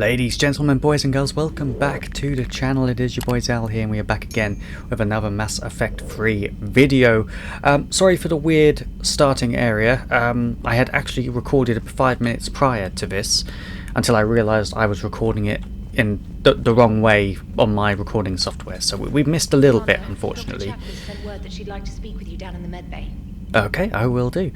Ladies, gentlemen, boys and girls, welcome back to the channel. It is your boy Zal here, and we are back again with another Mass Effect 3 video. Sorry for the weird starting area. I had actually recorded it 5 minutes prior to this, until I realised I was recording it in the wrong way on my recording software. So we've missed a little bit, unfortunately. Dr. Chapman sent word that she'd like to speak with you down in the med bay. Okay, I will do.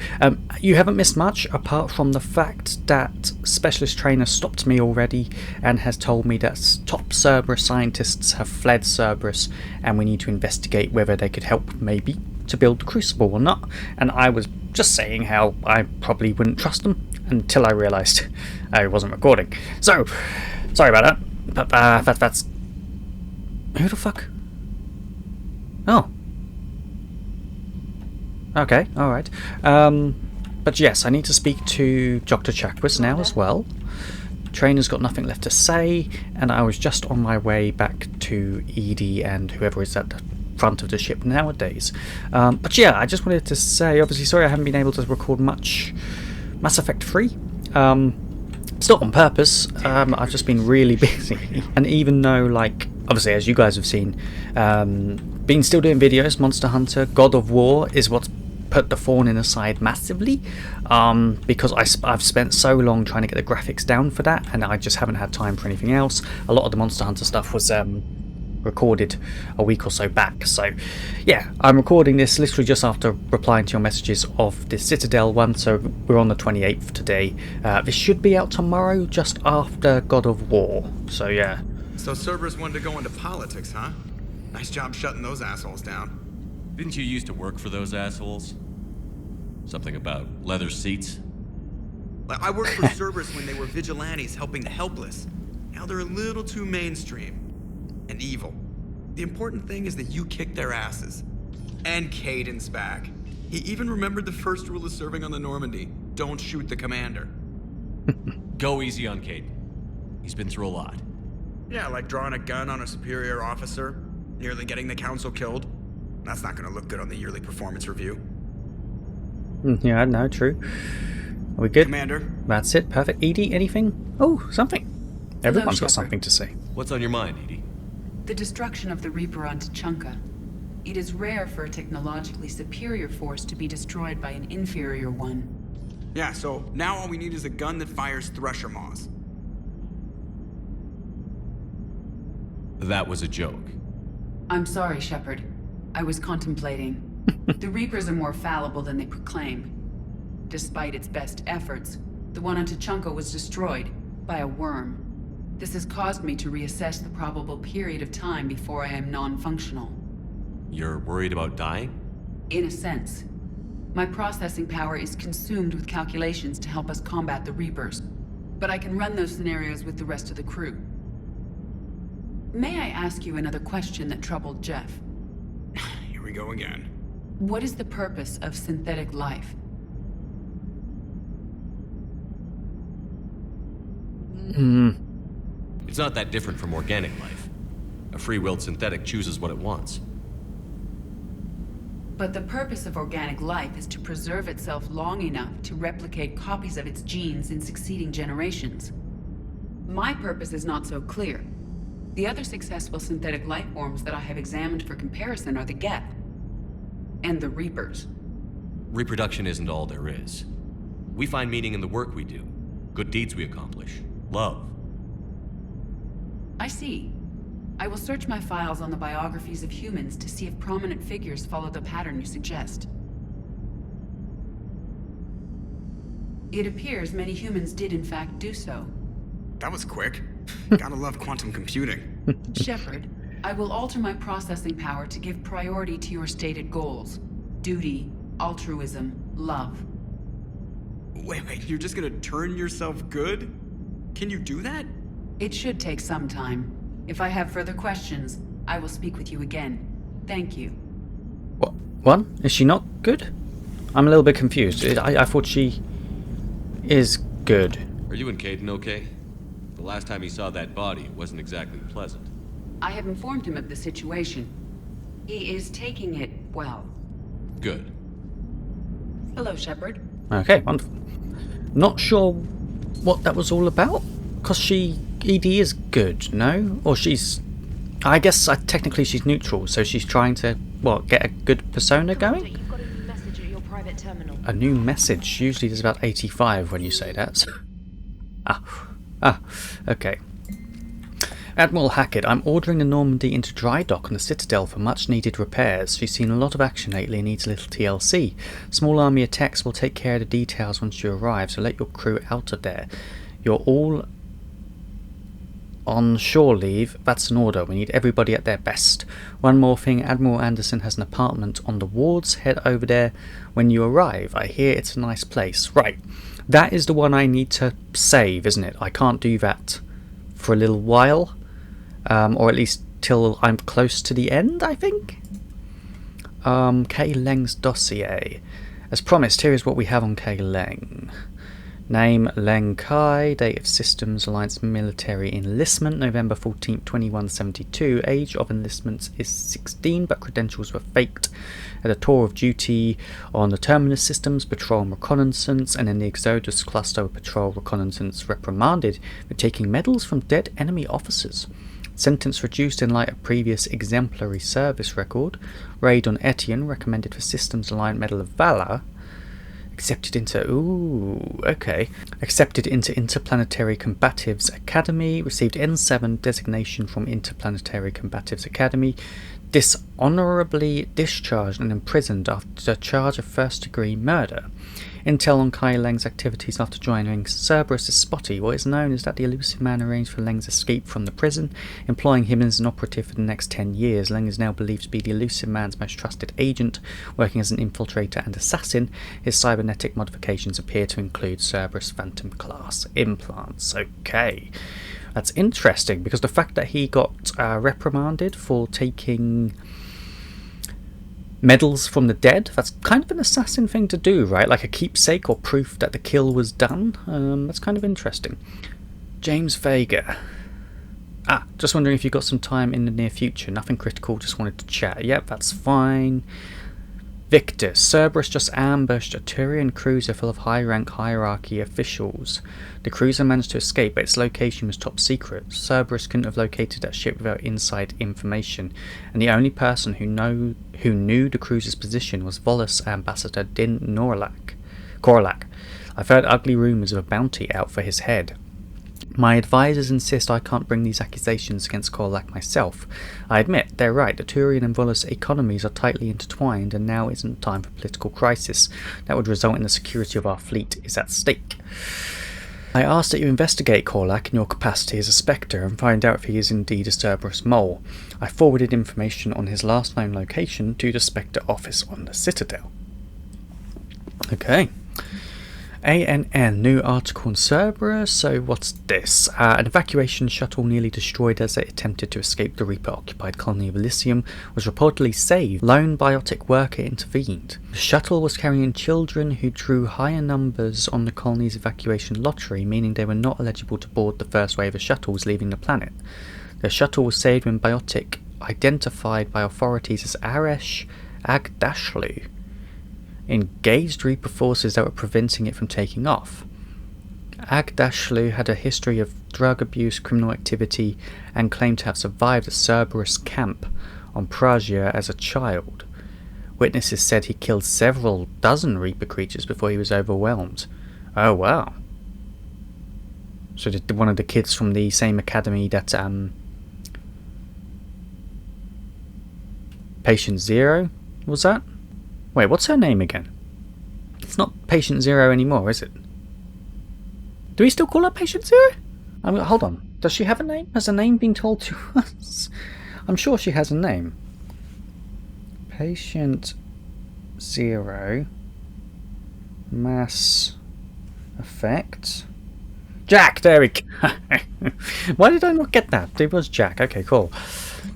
You haven't missed much, apart from the fact that Specialist Trainer stopped me already and has told me that top Cerberus scientists have fled Cerberus and we need to investigate whether they could help, maybe, to build the Crucible or not. And I was just saying how I probably wouldn't trust them until I realised I wasn't recording. So, sorry about that. But that's... Who the fuck? Oh. Okay, alright. But yes, I need to speak to Dr. Chakwas now as well. Trainer's got nothing left to say, and I was just on my way back to Edie and whoever is at the front of the ship nowadays. But yeah, I just wanted to say, obviously, sorry I haven't been able to record much Mass Effect 3. It's not on purpose, I've just been really busy. And even though, like, obviously, as you guys have seen, been still doing videos, Monster Hunter, God of War is what's put the Fawn in aside massively, because I've spent so long trying to get the graphics down for that, and I just haven't had time for anything else. A lot of the Monster Hunter stuff was recorded a week or so back, so yeah, I'm recording this literally just after replying to your messages of the Citadel one, so we're on the 28th today. This should be out tomorrow, just after God of War, so yeah. So Cerberus wanted to go into politics, huh? Nice job shutting those assholes down. Didn't you used to work for those assholes? Something about leather seats? I worked for Cerberus when they were vigilantes helping the helpless. Now they're a little too mainstream. And evil. The important thing is that you kicked their asses. And Caden's back. He even remembered the first rule of serving on the Normandy. Don't shoot the commander. Go easy on Caden. He's been through a lot. Yeah, like drawing a gun on a superior officer, nearly getting the council killed. That's not gonna look good on the yearly performance review. Yeah, no, true. Are we good? Commander. That's it, perfect. Edie, anything? Oh, something. Everyone's got Shepard. something to say. What's on your mind, Edie? The destruction of the Reaper on Tuchanka. It is rare for a technologically superior force to be destroyed by an inferior one. Yeah, so now all we need is a gun that fires Thresher Maws. That was a joke. I'm sorry, Shepard. I was contemplating. The Reapers are more fallible than they proclaim. Despite its best efforts, the one on Tuchanka was destroyed by a worm. This has caused me to reassess the probable period of time before I am non-functional. You're worried about dying? In a sense. My processing power is consumed with calculations to help us combat the Reapers, but I can run those scenarios with the rest of the crew. May I ask you another question that troubled Jeff? Here we go again. What is the purpose of synthetic life? It's not that different from organic life. A free-willed synthetic chooses what it wants. But the purpose of organic life is to preserve itself long enough to replicate copies of its genes in succeeding generations. My purpose is not so clear. The other successful synthetic life forms that I have examined for comparison are the Geth and the Reapers. Reproduction isn't all there is. We find meaning in the work we do, good deeds we accomplish, love. I see. I will search my files on the biographies of humans to see if prominent figures follow the pattern you suggest. It appears many humans did in fact do so. That was quick. Gotta love quantum computing. Shepard, I will alter my processing power to give priority to your stated goals. Duty, altruism, love. Wait, you're just gonna turn yourself good? Can you do that? It should take some time. If I have further questions, I will speak with you again. Thank you. What? Is she not good? I'm a little bit confused. I thought she is good. Are you and Caden okay? The last time he saw that body, it wasn't exactly pleasant. I have informed him of the situation. He is taking it well. Good. Hello, Shepard. Okay, wonderful. Not sure what that was all about, because she ED is good, no? Or she's... I guess technically she's neutral, so she's trying to, what, get a good persona going? You've got a new message at your private terminal. A new message? Usually there's about 85 when you say that. So. Okay. Admiral Hackett, I'm ordering the Normandy into dry dock on the Citadel for much needed repairs. She's seen a lot of action lately and needs a little TLC. Small army of techs will take care of the details once you arrive, so let your crew out of there. You're all on shore leave. That's an order. We need everybody at their best. One more thing, Admiral Anderson has an apartment on the wards. Head over there when you arrive. I hear it's a nice place. Right. That is the one I need to save, isn't it? I can't do that for a little while. Or at least till I'm close to the end, I think. Kay Leng's dossier. As promised, here is what we have on Kay Leng. Name Leng Kai, date of Systems Alliance military enlistment, November 14th, 2172. Age of enlistment is 16, but credentials were faked. Had a tour of duty on the Terminus Systems, Patrol and Reconnaissance, and in the Exodus Cluster Patrol Reconnaissance reprimanded for taking medals from dead enemy officers. Sentence reduced in light of previous exemplary service record. Raid on Etienne, recommended for Systems Alliance Medal of Valor. Accepted into Interplanetary Combatives Academy. Received N7 designation from Interplanetary Combatives Academy. Dishonorably discharged and imprisoned after a charge of first-degree murder. Intel on Kai Leng's activities after joining Cerberus is spotty. What is known is that the elusive man arranged for Leng's escape from the prison, employing him as an operative for the next 10 years. Leng is now believed to be the elusive man's most trusted agent, working as an infiltrator and assassin. His cybernetic modifications appear to include Cerberus Phantom class implants. Okay. That's interesting, because the fact that he got reprimanded for taking medals from the dead, that's kind of an assassin thing to do, right? Like a keepsake or proof that the kill was done. That's kind of interesting. James Vega. Just wondering if you got some time in the near future. Nothing critical, just wanted to chat. Yep, that's fine. Victor. Cerberus just ambushed a Turian cruiser full of high-rank hierarchy officials. The cruiser managed to escape, but its location was top secret. Cerberus couldn't have located that ship without inside information, and the only person who knew the cruiser's position was Volus ambassador Din Korlak. I've heard ugly rumours of a bounty out for his head. My advisors insist I can't bring these accusations against Korlak myself. I admit, they're right, the Turian and Volus economies are tightly intertwined, and now isn't time for political crisis. That would result in the security of our fleet is at stake. I ask that you investigate Korlak in your capacity as a Spectre and find out if he is indeed a Cerberus mole. I forwarded information on his last known location to the Spectre office on the Citadel. Okay. ANN, new article on Cerberus. So what's this? An evacuation shuttle nearly destroyed as it attempted to escape the Reaper-occupied colony of Elysium was reportedly saved. Lone biotic worker intervened. The shuttle was carrying children who drew higher numbers on the colony's evacuation lottery, meaning they were not eligible to board the first wave of shuttles leaving the planet. The shuttle was saved when biotic, identified by authorities as Aresh Agdashlu, engaged Reaper forces that were preventing it from taking off. Agdashlu had a history of drug abuse, criminal activity, and claimed to have survived a Cerberus camp on Pragia as a child. Witnesses said he killed several dozen Reaper creatures before he was overwhelmed. Oh wow. So one of the kids from the same academy that Patient Zero was that? Wait, what's her name again? It's not Patient Zero anymore, is it? Do we still call her Patient Zero? Hold on. Does she have a name? Has a name been told to us? I'm sure she has a name. Patient Zero. Mass Effect. Jack! There we go. Why did I not get that? It was Jack. Okay, cool.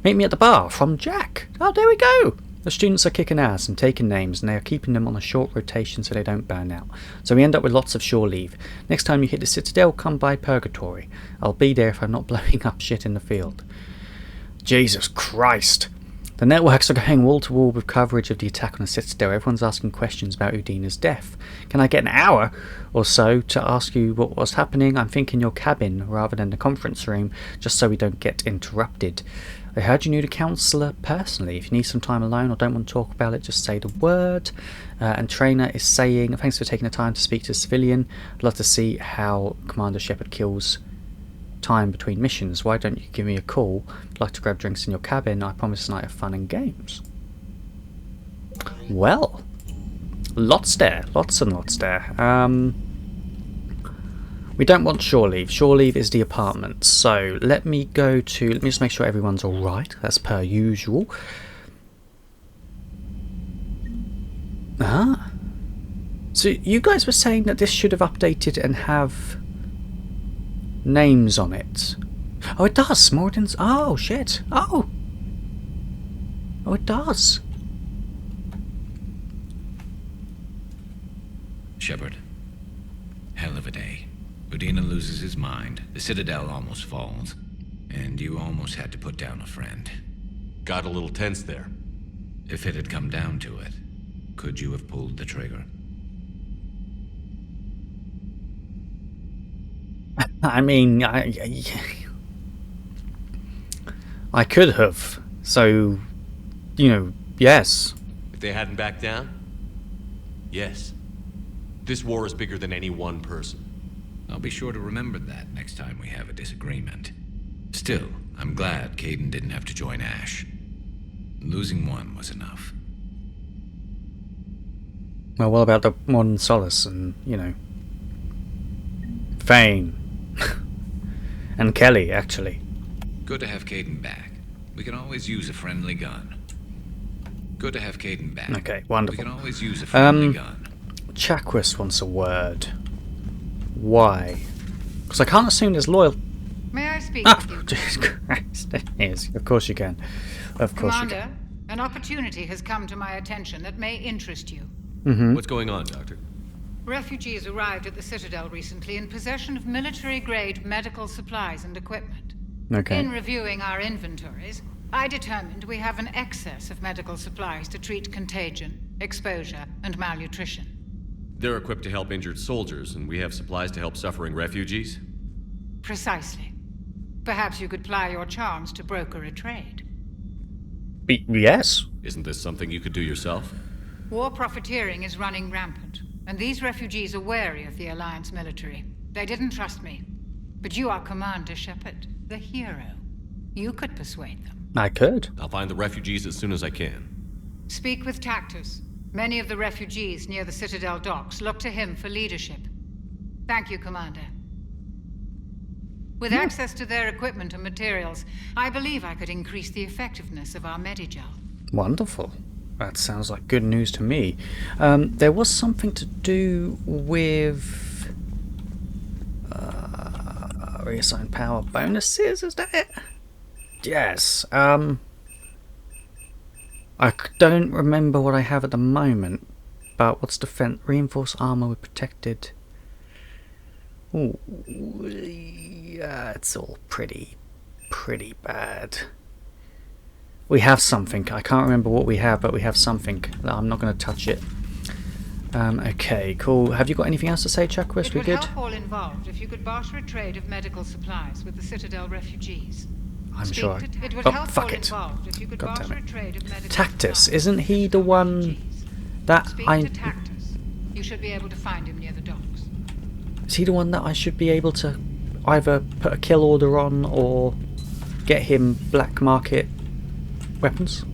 Meet me at the bar from Jack. Oh, there we go. The students are kicking ass and taking names, and they are keeping them on a short rotation so they don't burn out. So we end up with lots of shore leave. Next time you hit the Citadel, come by Purgatory. I'll be there if I'm not blowing up shit in the field. Jesus Christ. The networks are going wall to wall with coverage of the attack on the Citadel. Everyone's asking questions about Udina's death. Can I get an hour or so to ask you what was happening? I'm thinking your cabin rather than the conference room, just so we don't get interrupted. I heard you knew the counsellor personally. If you need some time alone or don't want to talk about it, just say the word. And Trainer is saying, thanks for taking the time to speak to a civilian. I'd love to see how Commander Shepard kills time between missions. Why don't you give me a call? I'd like to grab drinks in your cabin. I promise a night of fun and games. Well, lots there. Lots and lots there. We don't want shore leave. Shore leave is the apartment. So let me just make sure everyone's alright. That's per usual. So you guys were saying that this should have updated and have names on it. Oh, it does. Morden's. Oh, shit. Oh, it does. Shepard. Hell of a day. Udina loses his mind, the Citadel almost falls, and you almost had to put down a friend. Got a little tense there. If it had come down to it, could you have pulled the trigger? I mean, I could have. So, yes. If they hadn't backed down? Yes. This war is bigger than any one person. I'll be sure to remember that next time we have a disagreement. Still, I'm glad Kaidan didn't have to join Ash. Losing one was enough. Well, what about the modern solace and, Fane? And Kelly, actually. Good to have Kaidan back. We can always use a friendly gun. Good to have Kaidan back. Okay, wonderful. We can always use a friendly gun. Chakwas wants a word. Why? Because I can't assume there's loyal. May I speak Oh, with you? Jesus Christ. Yes, of course you can. Of course you Commander, an opportunity has come to my attention that may interest you. can. What's going on, Doctor? Refugees arrived at the Citadel recently in possession of military-grade medical supplies and equipment. Okay. In reviewing our inventories, I determined we have an excess of medical supplies to treat contagion, exposure, and malnutrition. They're equipped to help injured soldiers, and we have supplies to help suffering refugees? Precisely. Perhaps you could ply your charms to broker a trade. Yes. Isn't this something you could do yourself? War profiteering is running rampant, and these refugees are wary of the Alliance military. They didn't trust me. But you are Commander Shepard, the hero. You could persuade them. I could. I'll find the refugees as soon as I can. Speak with Tactus. Many of the refugees near the Citadel docks look to him for leadership. Thank you, Commander. With access to their equipment and materials, I believe I could increase the effectiveness of our Medigel. Wonderful. That sounds like good news to me. There was something to do with reassigned power bonuses, is that it? Yes. I don't remember what I have at the moment, but what's defense? Reinforced armor with protected. Ooh, yeah, it's all pretty bad. We have something. I can't remember what we have, but we have something. I'm not going to touch it. Okay, cool. Have you got anything else to say, Chakwas? It We would good? help all involved if you could barter a trade of medical supplies with the Citadel refugees. I'm sure. It would Oh, help fuck all it. involved if you could God barter damn a trade of medical Tactus, supplies isn't with he the Citadel one refugees. that Speak I... to Tactus. You should be able to find him near the docks. Is he the one that I should be able to either put a kill order on or get him black market weapons?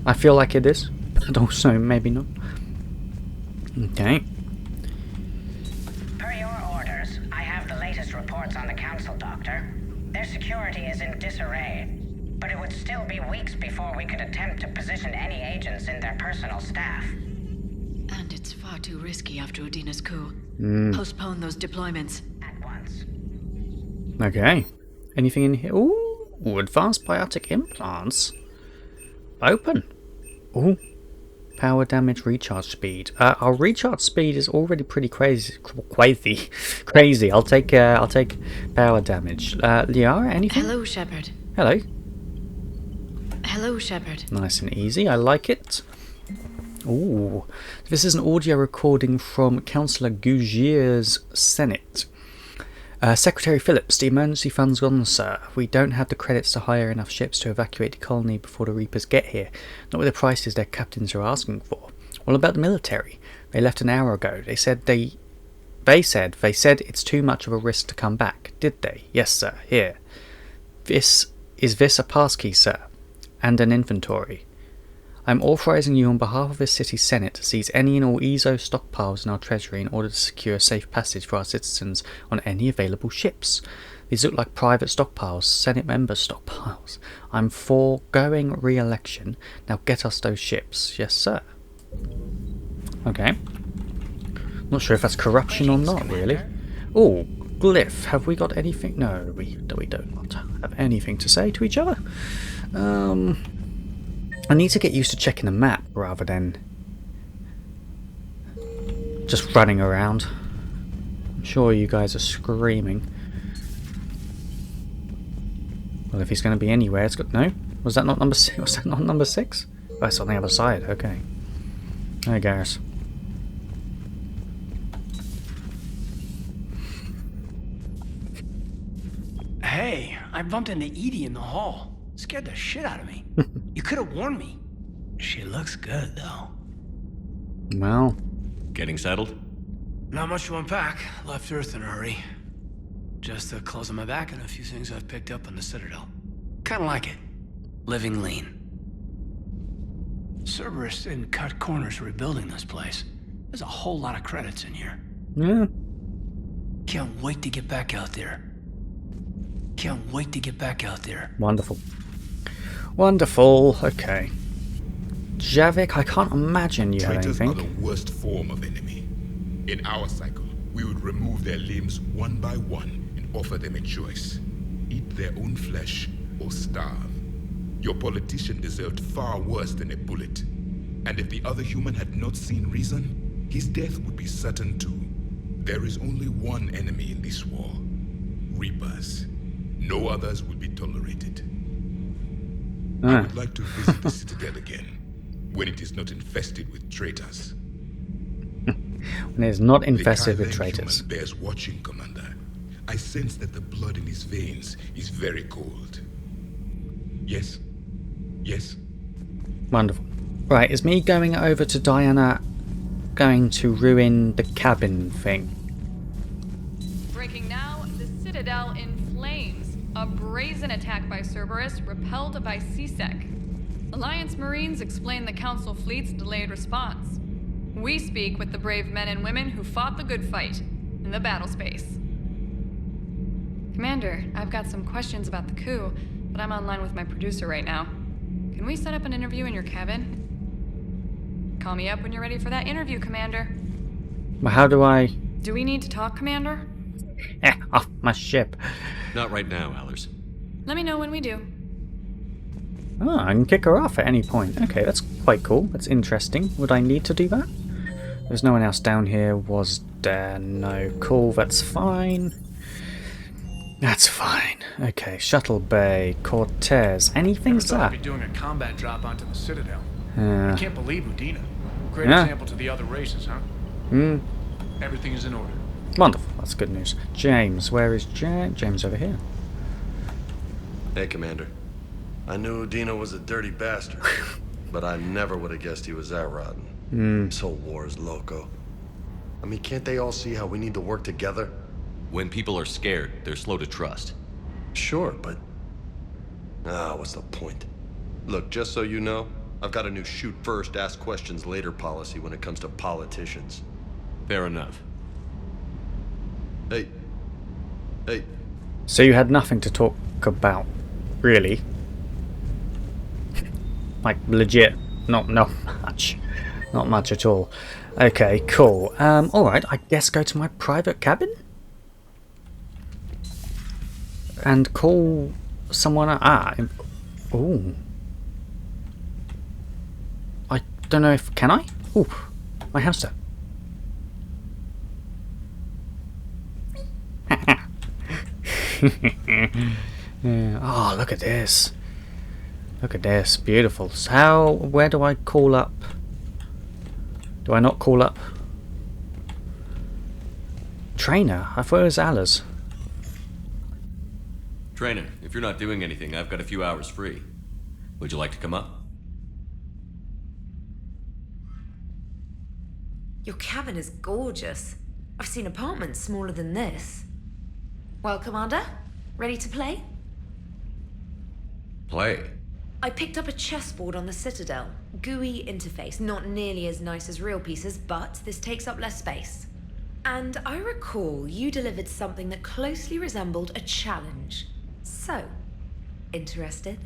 I feel like it is, but also maybe not. Okay. Per your orders, I have the latest reports on the Council, Doctor. Their security is in disarray, but it would still be weeks before we could attempt to position any agents in their personal staff. And it's far too risky after Udina's coup. Postpone those deployments. At once. Okay. Anything in here? Ooh, advanced biotic implants. Open. Ooh. Power damage, recharge speed. Our recharge speed is already pretty crazy. Crazy. I'll take power damage. Liara, anything? Hello, Shepard. Hello. Hello, Shepard. Nice and easy, I like it. Ooh, this is an audio recording from Councillor Gougier's Senate. Secretary Phillips, the emergency fund's gone, sir. We don't have the credits to hire enough ships to evacuate the colony before the Reapers get here. Not with the prices their captains are asking for. What about the military? They left an hour ago. They said it's too much of a risk to come back. Did they? Yes, sir. Here. Is this a passkey, sir? And an inventory. I'm authorising you on behalf of the City Senate to seize any and all EZO stockpiles in our treasury in order to secure safe passage for our citizens on any available ships. These look like private stockpiles, Senate member stockpiles. I'm foregoing re-election. Now get us those ships. Yes, sir. Okay. Not sure if that's corruption or not, really. Oh, Glyph, have we got anything? No, we don't have anything to say to each other. I need to get used to checking the map rather than just running around. I'm sure you guys are screaming. Well, if he's going to be anywhere, it's got... No? Was that not number 6? Was that not number 6? Oh, it's on the other side. Okay. I guess. Hey, I bumped into Edie in the hall. Scared the shit out of me. You could have warned me. She looks good, though. Well. Getting settled? Not much to unpack. Left Earth in a hurry. Just the clothes on my back and a few things I've picked up on the Citadel. Kinda like it. Living lean. Cerberus didn't cut corners rebuilding this place. There's a whole lot of credits in here. Yeah. Can't wait to get back out there. Can't wait to get back out there. Wonderful. Wonderful. Okay. Javik, I can't imagine you have Traitors anything. are the worst form of enemy. In our cycle, we would remove their limbs one by one and offer them a choice. Eat their own flesh or starve. Your politician deserved far worse than a bullet. And if the other human had not seen reason, his death would be certain too. There is only one enemy in this war. Reapers. No others will be tolerated. I would like to visit the Citadel again, when it is not infested with traitors. When it is not infested with traitors. Human bears watching, Commander. I sense that the blood in his veins is very cold. Yes? Yes? Wonderful. Right, is me going over to Diana going to ruin the cabin thing? Breaking now, the Citadel in flames. A brazen attack by Cerberus, repelled by CSEC. Alliance Marines explain the Council fleet's delayed response. We speak with the brave men and women who fought the good fight in the battle space. Commander, I've got some questions about the coup, but I'm online with my producer right now. Can we set up an interview in your cabin? Call me up when you're ready for that interview, Commander. Well, how do I... Do we need to talk, Commander? Off my ship. Not right now, Allers. Let me know when we do. Oh, I can kick her off at any point. Okay, that's quite cool. That's interesting. Would I need to do that? There's no one else down here, was there? No. Cool, that's fine. That's fine. Okay, Shuttle Bay, Cortez. Anything, Never thought I'd sir? be doing a combat drop onto the Citadel. I can't believe Udina. Great Yeah. example to the other races, huh? Everything is in order. Wonderful, that's good news. James, where is James? Over here. Hey, Commander. I knew Udina was a dirty bastard, but I never would have guessed he was that rotten. This whole war is loco. I mean, can't they all see how we need to work together? When people are scared, they're slow to trust. Sure, but... what's the point? Look, just so you know, I've got a new shoot first, ask questions later policy when it comes to politicians. Fair enough. Hey. So you had nothing to talk about, really? Like, legit. Not much. Not much at all. Okay, cool. Alright, I guess go to my private cabin? And call someone... Ooh. I don't know if... Can I? Ooh. My house there. Yeah. Oh, look at this. Look at this, beautiful. So where do I call up? Do I not call up? Trainer? I thought it was Alice. Trainer, if you're not doing anything, I've got a few hours free. Would you like to come up? Your cabin is gorgeous. I've seen apartments smaller than this. Well, Commander, ready to play? Play? I picked up a chessboard on the Citadel. GUI interface, not nearly as nice as real pieces, but this takes up less space. And I recall you delivered something that closely resembled a challenge. So, interested?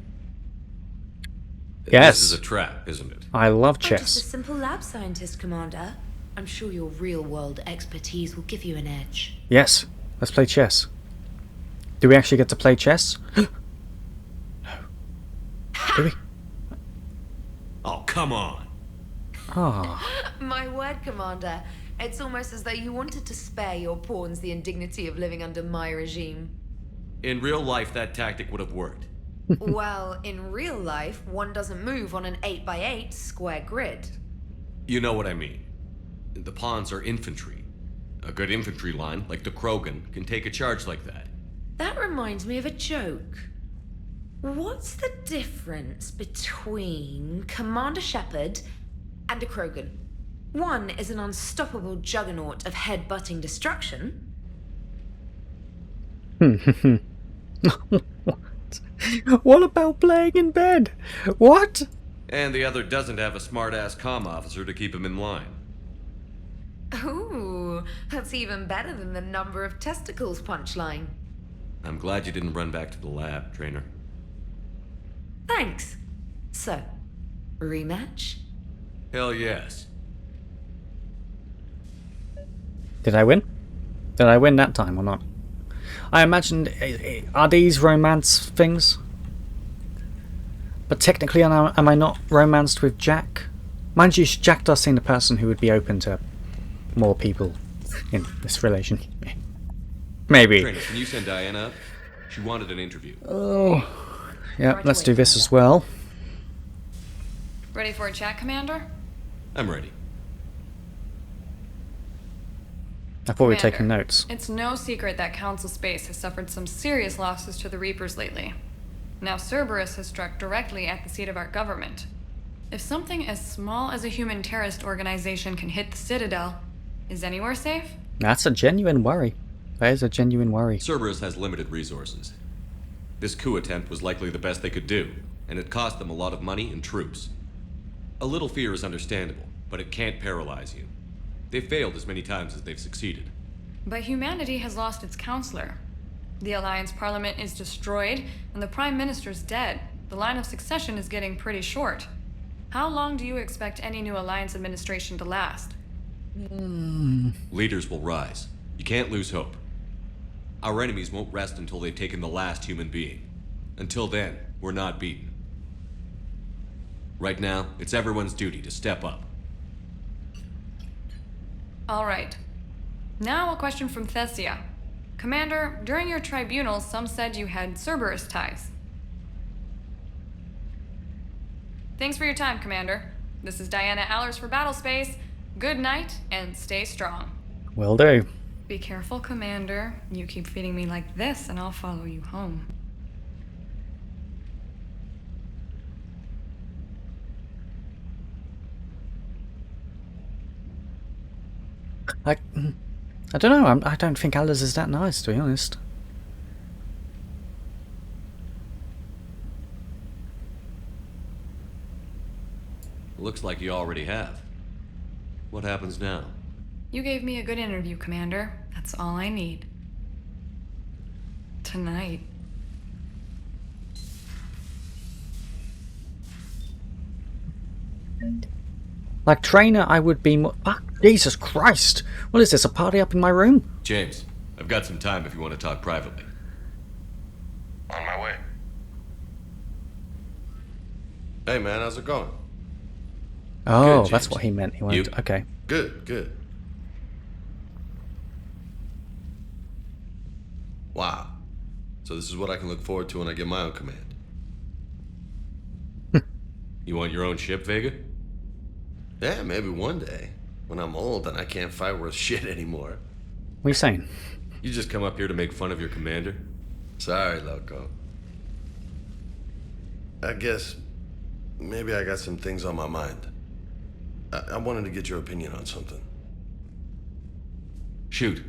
Yes. This is a trap, isn't it? I love I'm chess. just a simple lab scientist, Commander. I'm sure your real-world expertise will give you an edge. Yes. Let's play chess. Do we actually get to play chess? No. Do we? Oh, come on. Ah. My word, Commander. It's almost as though you wanted to spare your pawns the indignity of living under my regime. In real life, that tactic would have worked. Well, in real life, one doesn't move on an 8x8 square grid. You know what I mean. The pawns are infantry. A good infantry line, like the Krogan, can take a charge like that. That reminds me of a joke. What's the difference between Commander Shepard and a Krogan? One is an unstoppable juggernaut of head-butting destruction. What about playing in bed? What? And the other doesn't have a smart-ass comm officer to keep him in line. Ooh, that's even better than the number of testicles punchline. I'm glad you didn't run back to the lab, Trainer. Thanks. So, rematch? Hell yes. Did I win? Did I win that time or not? I imagined, are these romance things? But technically, am I not romanced with Jack? Mind you, Jack does seem the person who would be open to more people in this relation. Maybe. Trainer, can you send Diana up? She wanted an interview. Oh, yeah, let's do this as well. Ready for a chat, Commander? I'm ready. I thought we were Commander, taking notes. It's no secret that Council Space has suffered some serious losses to the Reapers lately. Now Cerberus has struck directly at the seat of our government. If something as small as a human terrorist organization can hit the Citadel, is anywhere safe? That's a genuine worry. That is a genuine worry. Cerberus has limited resources. This coup attempt was likely the best they could do, and it cost them a lot of money and troops. A little fear is understandable, but it can't paralyze you. They've failed as many times as they've succeeded. But humanity has lost its counselor. The Alliance Parliament is destroyed, and the Prime Minister's dead. The line of succession is getting pretty short. How long do you expect any new Alliance administration to last? Leaders will rise. You can't lose hope. Our enemies won't rest until they've taken the last human being. Until then, we're not beaten. Right now, it's everyone's duty to step up. All right. Now a question from Thessia. Commander, during your tribunal, some said you had Cerberus ties. Thanks for your time, Commander. This is Diana Allers for Battlespace. Good night, and stay strong. Will do. Be careful, Commander. You keep feeding me like this, and I'll follow you home. I don't know. I don't think Alice is that nice, to be honest. Looks like you already have. What happens now? You gave me a good interview, Commander. That's all I need. Tonight. Like Trainer, I would be more... Ah, Jesus Christ! What is this, a party up in my room? James, I've got some time if you want to talk privately. On my way. Hey man, how's it going? Oh, Good, that's James. what he meant. He wanted... You? Okay. Good, good. Wow. So this is what I can look forward to when I get my own command. You want your own ship, Vega? Yeah, maybe one day. When I'm old and I can't fight worth shit anymore. What are you saying? You just come up here to make fun of your commander? Sorry, Loco. I guess maybe I got some things on my mind. I wanted to get your opinion on something. Shoot.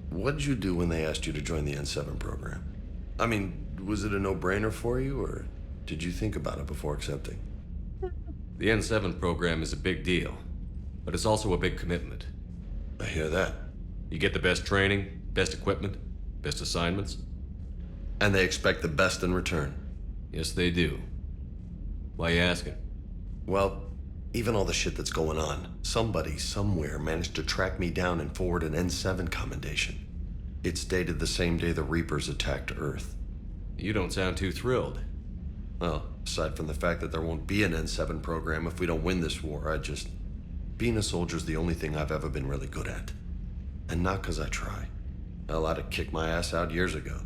What'd you do when they asked you to join the N7 program? I mean, was it a no-brainer for you, or did you think about it before accepting? The N7 program is a big deal, but it's also a big commitment. I hear that. You get the best training, best equipment, best assignments. And they expect the best in return. Yes, they do. Why you asking? Well, even all the shit that's going on, somebody somewhere managed to track me down and forward an N7 commendation. It's dated the same day the Reapers attacked Earth. You don't sound too thrilled. Well, aside from the fact that there won't be an N7 program if we don't win this war, being a soldier's the only thing I've ever been really good at. And not because I try. Hell, I'd have kicked my ass out years ago.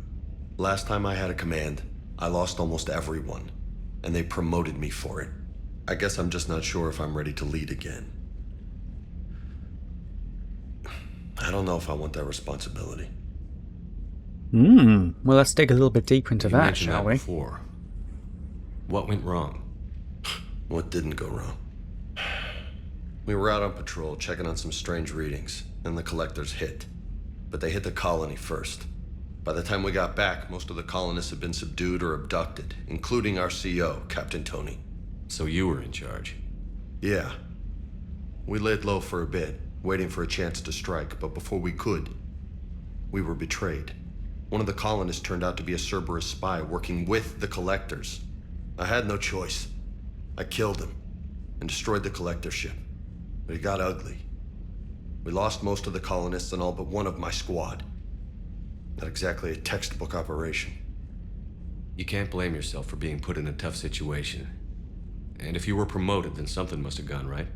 Last time I had a command, I lost almost everyone, and they promoted me for it. I guess I'm just not sure if I'm ready to lead again. I don't know if I want that responsibility. Well, let's dig a little bit deeper into You that, mentioned shall that we? before. What went wrong? What didn't go wrong? We were out on patrol, checking on some strange readings, and the collectors hit. But they hit the colony first. By the time we got back, most of the colonists had been subdued or abducted, including our CO, Captain Tony. So you were in charge? Yeah. We laid low for a bit, waiting for a chance to strike, but before we could, we were betrayed. One of the colonists turned out to be a Cerberus spy working with the collectors. I had no choice. I killed him and destroyed the collector ship. But it got ugly. We lost most of the colonists and all but one of my squad. Not exactly a textbook operation. You can't blame yourself for being put in a tough situation. And if you were promoted, then something must have gone right.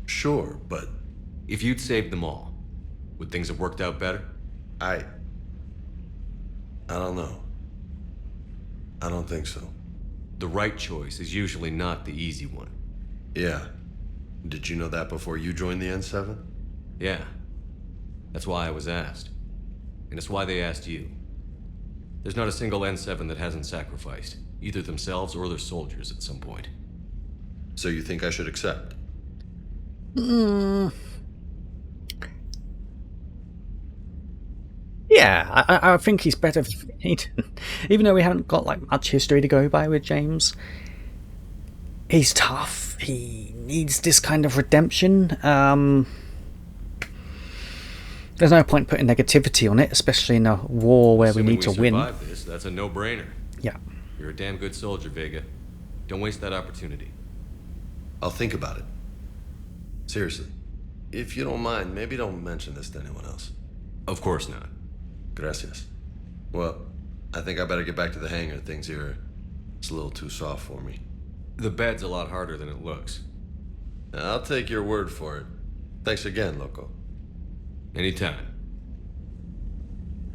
Sure, but... If you'd saved them all, would things have worked out better? I don't know. I don't think so. The right choice is usually not the easy one. Yeah. Did you know that before you joined the N7? Yeah. That's why I was asked. And it's why they asked you. There's not a single N7 that hasn't sacrificed, either themselves or their soldiers at some point. So you think I should accept? Yeah, I think he's better. Even though we haven't got like much history to go by with James, he's tough. He needs this kind of redemption. There's no point putting negativity on it, especially in a war where we need to win. Survive this, that's a no-brainer. Yeah. You're a damn good soldier, Vega. Don't waste that opportunity. I'll think about it. Seriously. If you don't mind, maybe don't mention this to anyone else. Of course not. Gracias. Well, I think I better get back to the hangar. Things here, it's a little too soft for me. The bed's a lot harder than it looks. I'll take your word for it. Thanks again, Loco. Anytime.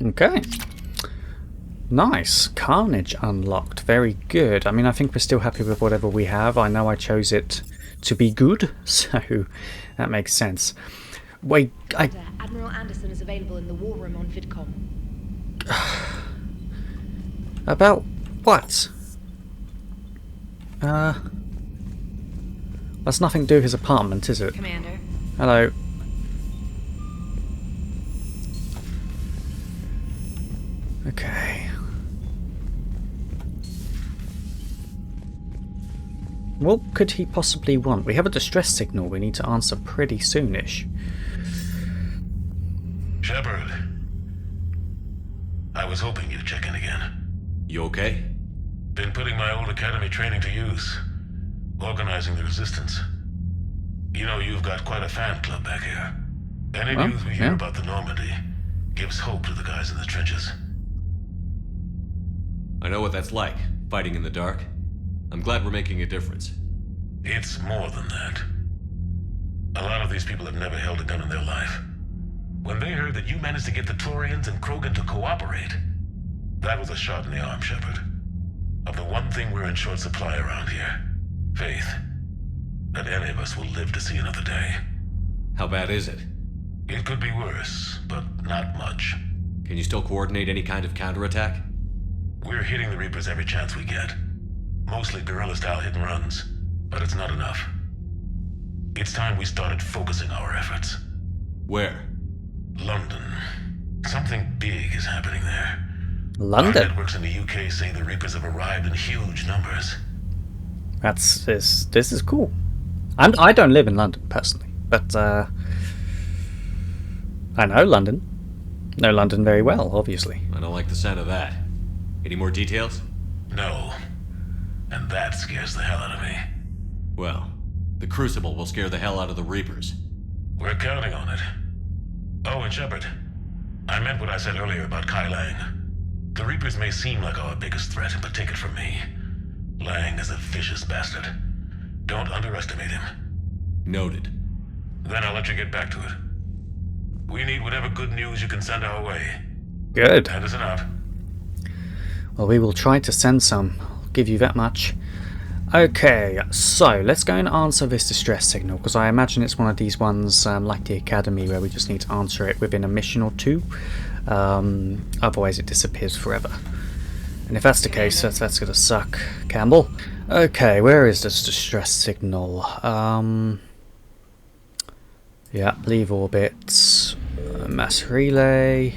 Okay. Nice. Carnage unlocked. Very good. I mean, I think we're still happy with whatever we have. I know I chose it to be good, so that makes sense. Wait, Admiral Anderson is available in the war room on VidCom. About what? That's nothing to do with his apartment, is it? Commander. Hello. Okay. What could he possibly want? We have a distress signal we need to answer pretty soonish. Shepard. I was hoping you'd check in again. You okay? Been putting my old academy training to use. Organizing the resistance. You know, you've got quite a fan club back here. Any news we hear about the Normandy gives hope to the guys in the trenches. I know what that's like, fighting in the dark. I'm glad we're making a difference. It's more than that. A lot of these people have never held a gun in their life. When they heard that you managed to get the Turians and Krogan to cooperate, that was a shot in the arm, Shepard. of the one thing we're in short supply around here. Faith. That any of us will live to see another day. How bad is it? It could be worse, but not much. Can you still coordinate any kind of counterattack? We're hitting the Reapers every chance we get. Mostly guerrilla-style hit-and-runs, but it's not enough. It's time we started focusing our efforts. Where? London. Something big is happening there. London? Our networks in the UK say the Reapers have arrived in huge numbers. This is cool. I don't live in London personally, but I know London. Know London very well, obviously. I don't like the sound of that. Any more details? No. And that scares the hell out of me. Well, the Crucible will scare the hell out of the Reapers. We're counting on it. Oh, and Shepard, I meant what I said earlier about Kai Lang. The Reapers may seem like our biggest threat, but take it from me. Lang is a vicious bastard. Don't underestimate him. Noted. Then I'll let you get back to it. We need whatever good news you can send our way. Good. That is enough. Well, we will try to send some. I'll give you that much. Okay, so let's go and answer this distress signal, because I imagine it's one of these ones like the Academy where we just need to answer it within a mission or two. Otherwise it disappears forever. And if that's the case, that's going to suck. Campbell? Okay, where is this distress signal? Yeah, leave orbit. Mass relay.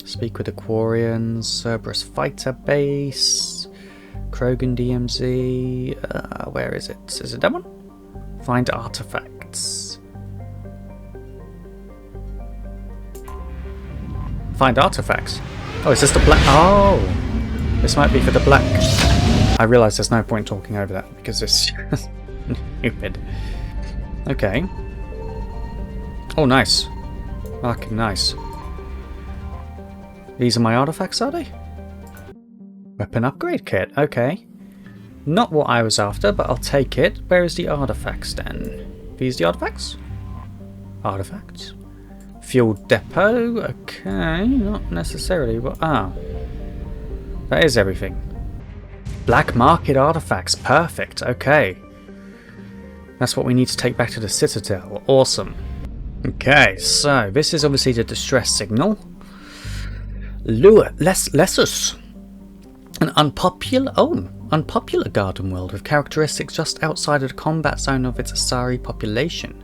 Speak with the Quarians. Cerberus fighter base. Krogan DMZ. Where is it? Is it that one? Find artifacts. Find artifacts. Oh, is this the black? Oh, this might be for the black. I realise there's no point talking over that because it's stupid. Okay. Oh, nice. Fucking nice. These are my artifacts, are they? Weapon upgrade kit. Okay. Not what I was after, but I'll take it. Where is the artifacts then? These the artifacts? Artifacts. Fuel depot. Okay, not necessarily, but that is everything. Black market artifacts. Perfect. Okay. That's what we need to take back to the Citadel. Awesome. Okay, so this is obviously the distress signal. Lessus. An unpopular garden world with characteristics just outside of the combat zone of its Asari population.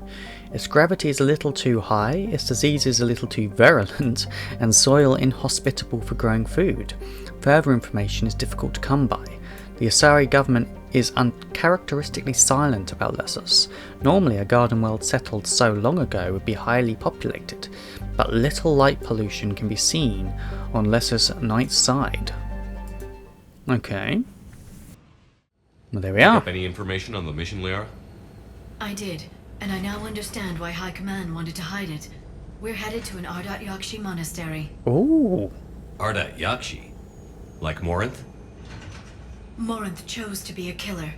Its gravity is a little too high, its disease is a little too virulent, and soil inhospitable for growing food. Further information is difficult to come by. The Asari government is uncharacteristically silent about Lessus. Normally a garden world settled so long ago would be highly populated, but little light pollution can be seen on Lessus' night side. Okay. Well, there we are. Pick up any information on the mission, Liara? I did, and I now understand why High Command wanted to hide it. We're headed to an Ardat-Yakshi Monastery. Ooh. Ardat-Yakshi? Like Morinth? Morinth chose to be a killer.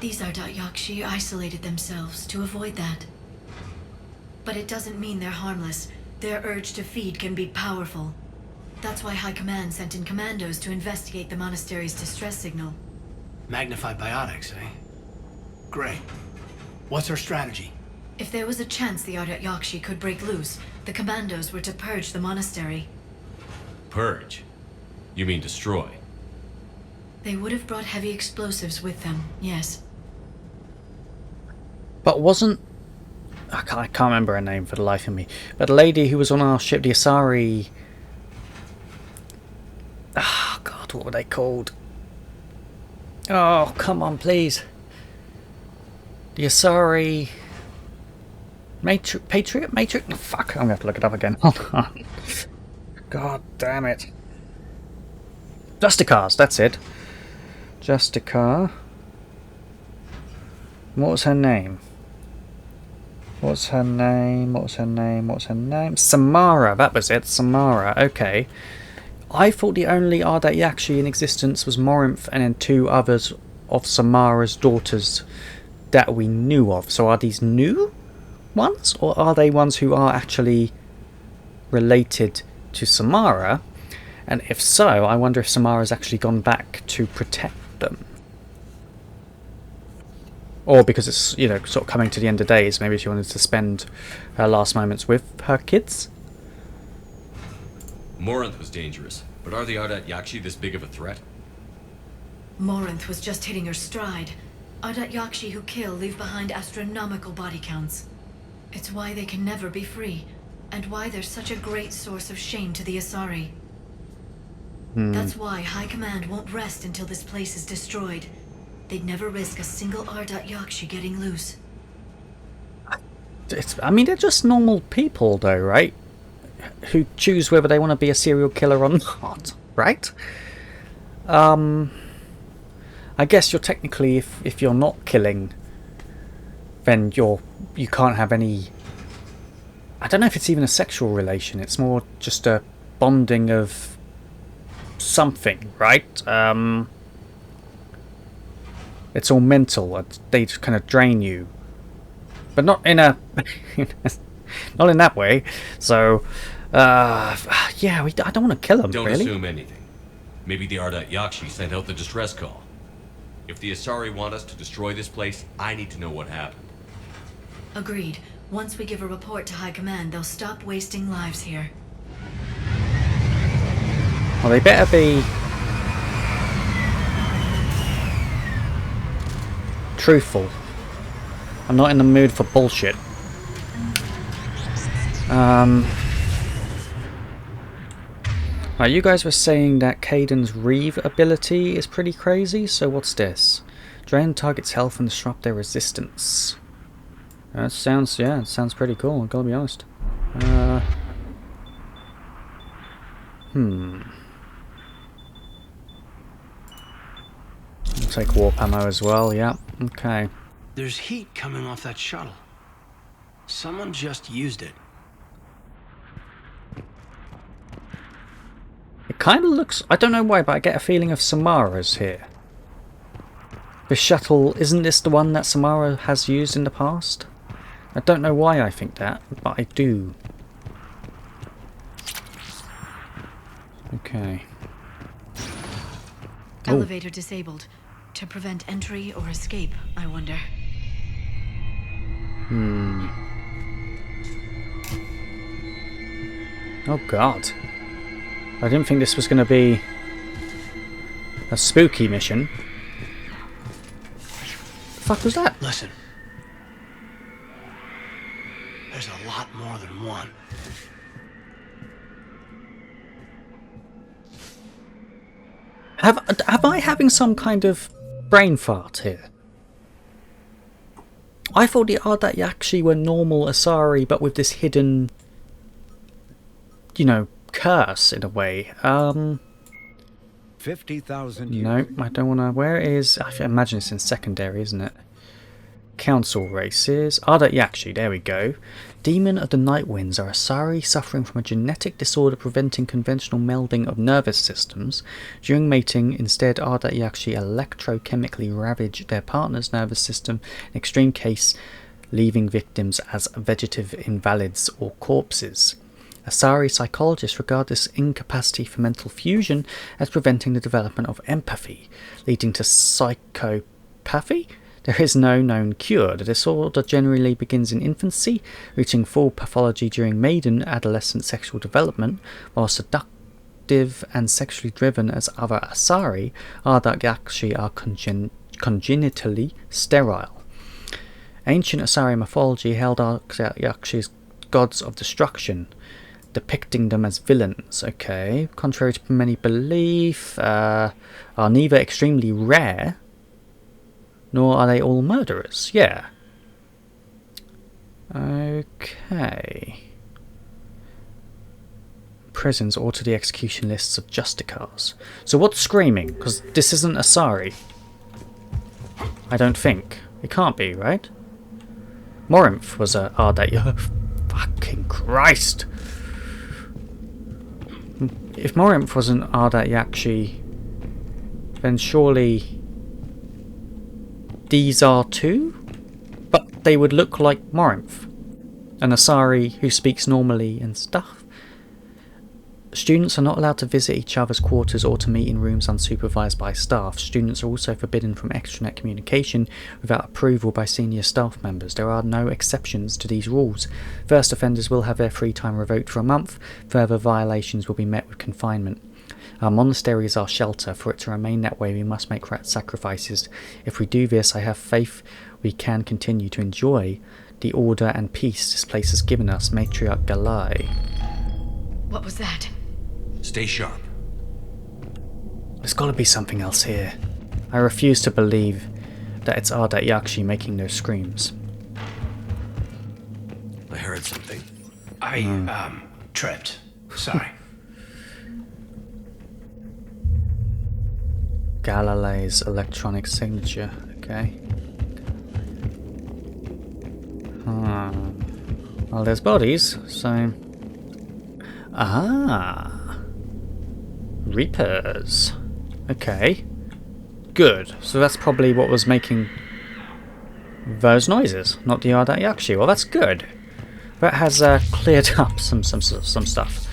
These Ardat-Yakshi isolated themselves to avoid that. But it doesn't mean they're harmless. Their urge to feed can be powerful. That's why High Command sent in commandos to investigate the monastery's distress signal. Magnified biotics, eh? Great. What's our strategy? If there was a chance the Ardat-Yakshi could break loose, the commandos were to purge the monastery. Purge? You mean destroy? They would have brought heavy explosives with them, yes. But wasn't... I can't remember her name for the life of me. But the lady who was on our ship, the Asari... Oh, God, what were they called? Oh, come on, please. The Asari... Patriot? Fuck, I'm going to have to look it up again. Hold on. God damn it. Justicars, that's it. Justicar. What was her name? Samara, that was it. Samara, okay. I thought the only Ardat-Yakshi in existence was Morinth and then two others of Samara's daughters that we knew of. So are these new ones? Or are they ones who are actually related to Samara? And if so, I wonder if Samara's actually gone back to protect them. Or because it's, you know, sort of coming to the end of days, maybe she wanted to spend her last moments with her kids. Morinth was dangerous, but are the Ardat-Yakshi this big of a threat? Morinth was just hitting her stride. Ardat-Yakshi who kill leave behind astronomical body counts. It's why they can never be free, and why they're such a great source of shame to the Asari. That's why High Command won't rest until this place is destroyed. They'd never risk a single Ardat-Yakshi getting loose. I mean, they're just normal people, though, right? Who choose whether they want to be a serial killer or not, right? I guess you're technically, if you're not killing, then you can't have any. I don't know if it's even a sexual relation. It's more just a bonding of something, right? It's all mental. They just kind of drain you, but not in a not in that way. So, yeah, I don't want to kill them. Don't really. assume anything. Maybe the Ardat-Yakshi sent out the distress call. If the Asari want us to destroy this place, I need to know what happened. Agreed. Once we give a report to High Command, they'll stop wasting lives here. Well, they better be truthful. I'm not in the mood for bullshit. Right, you guys were saying that Kaiden's Reeve ability is pretty crazy, so what's this? Drain target's health and disrupt their resistance. That sounds, yeah, it sounds pretty cool, I've got to be honest. I'll take warp ammo as well, yeah, okay. There's heat coming off that shuttle. Someone just used it. It kind of looks, I don't know why, but I get a feeling of Samaras here. The shuttle, isn't this the one that Samara has used in the past? I don't know why I think that, but I do. Okay. Elevator disabled. To prevent entry or escape, I wonder. Oh god. I didn't think this was going to be a spooky mission. The fuck was that? Listen. There's a lot more than one. Have I having some kind of brain fart here? I thought the Ardat-Yakshi were normal Asari, but with this hidden, you know, curse in a way. 50,000 years. No, I don't want to. Where is? I imagine it's in secondary, isn't it? Council races. Ardat-Yakshi, there we go. Demon of the Night Winds are Asari suffering from a genetic disorder preventing conventional melding of nervous systems. During mating, instead, Ardat-Yakshi electrochemically ravage their partner's nervous system, in extreme case, leaving victims as vegetative invalids or corpses. Asari psychologists regard this incapacity for mental fusion as preventing the development of empathy, leading to psychopathy. There is no known cure. The disorder generally begins in infancy, reaching full pathology during maiden adolescent sexual development, while seductive and sexually driven as other Asari, Ardat-Yakshi are congenitally sterile. Ancient Asari mythology held Ardat-Yakshi as gods of destruction, depicting them as villains. Okay, contrary to many belief, are neither extremely rare, nor are they all murderers. Yeah. Okay. Prisons alter the execution lists of Justicars. So what's screaming? Because this isn't Asari. I don't think. It can't be, right? Morinth was a Ardat. Fucking Christ! If Morinth was an Ardat-Yakshi, then surely these are too? But they would look like Morinth, an Asari who speaks normally and stuff. Students are not allowed to visit each other's quarters or to meet in rooms unsupervised by staff. Students are also forbidden from extranet communication without approval by senior staff members. There are no exceptions to these rules. First offenders will have their free time revoked for a month. Further violations will be met with confinement. Our monastery is our shelter. For it to remain that way, we must make sacrifices. If we do this, I have faith we can continue to enjoy the order and peace this place has given us. Matriarch Galai. What was that? Stay sharp. There's got to be something else here. I refuse to believe that it's Ardat-Yakshi making those screams. I heard something. I, tripped. Sorry. Galilee's electronic signature. Okay. Well, there's bodies, so... Ah. Reapers. Okay. Good. So that's probably what was making those noises, not the Ardat-Yakshi. Well, that's good. That has cleared up some stuff.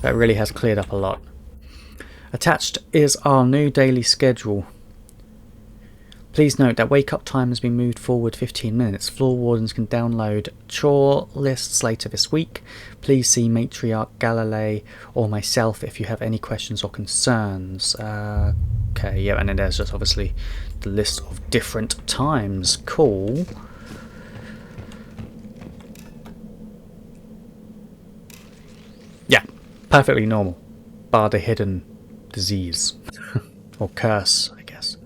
That really has cleared up a lot. Attached is our new daily schedule. Please note that wake-up time has been moved forward 15 minutes. Floor wardens can download chore lists later this week. Please see Matriarch Galilei or myself if you have any questions or concerns. Okay, yeah, and then there's just obviously the list of different times. Cool. Yeah, perfectly normal. Bar the hidden disease. Or curse, I guess.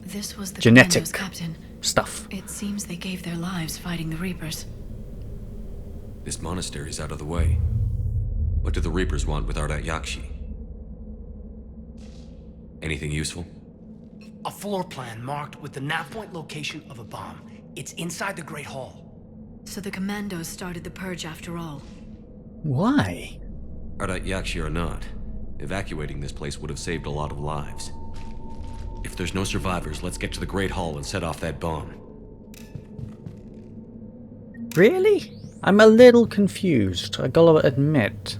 This was the genetic Commandos, Captain. Stuff. It seems they gave their lives fighting the Reapers. This monastery's out of the way. What do the Reapers want with Ardat-Yakshi? Anything useful? A floor plan marked with the nav point location of a bomb. It's inside the Great Hall. So the Commandos started the purge after all. Why? Ardat-Yakshi or not, evacuating this place would have saved a lot of lives. If there's no survivors, let's get to the Great Hall and set off that bomb. Really? I'm a little confused, I gotta admit.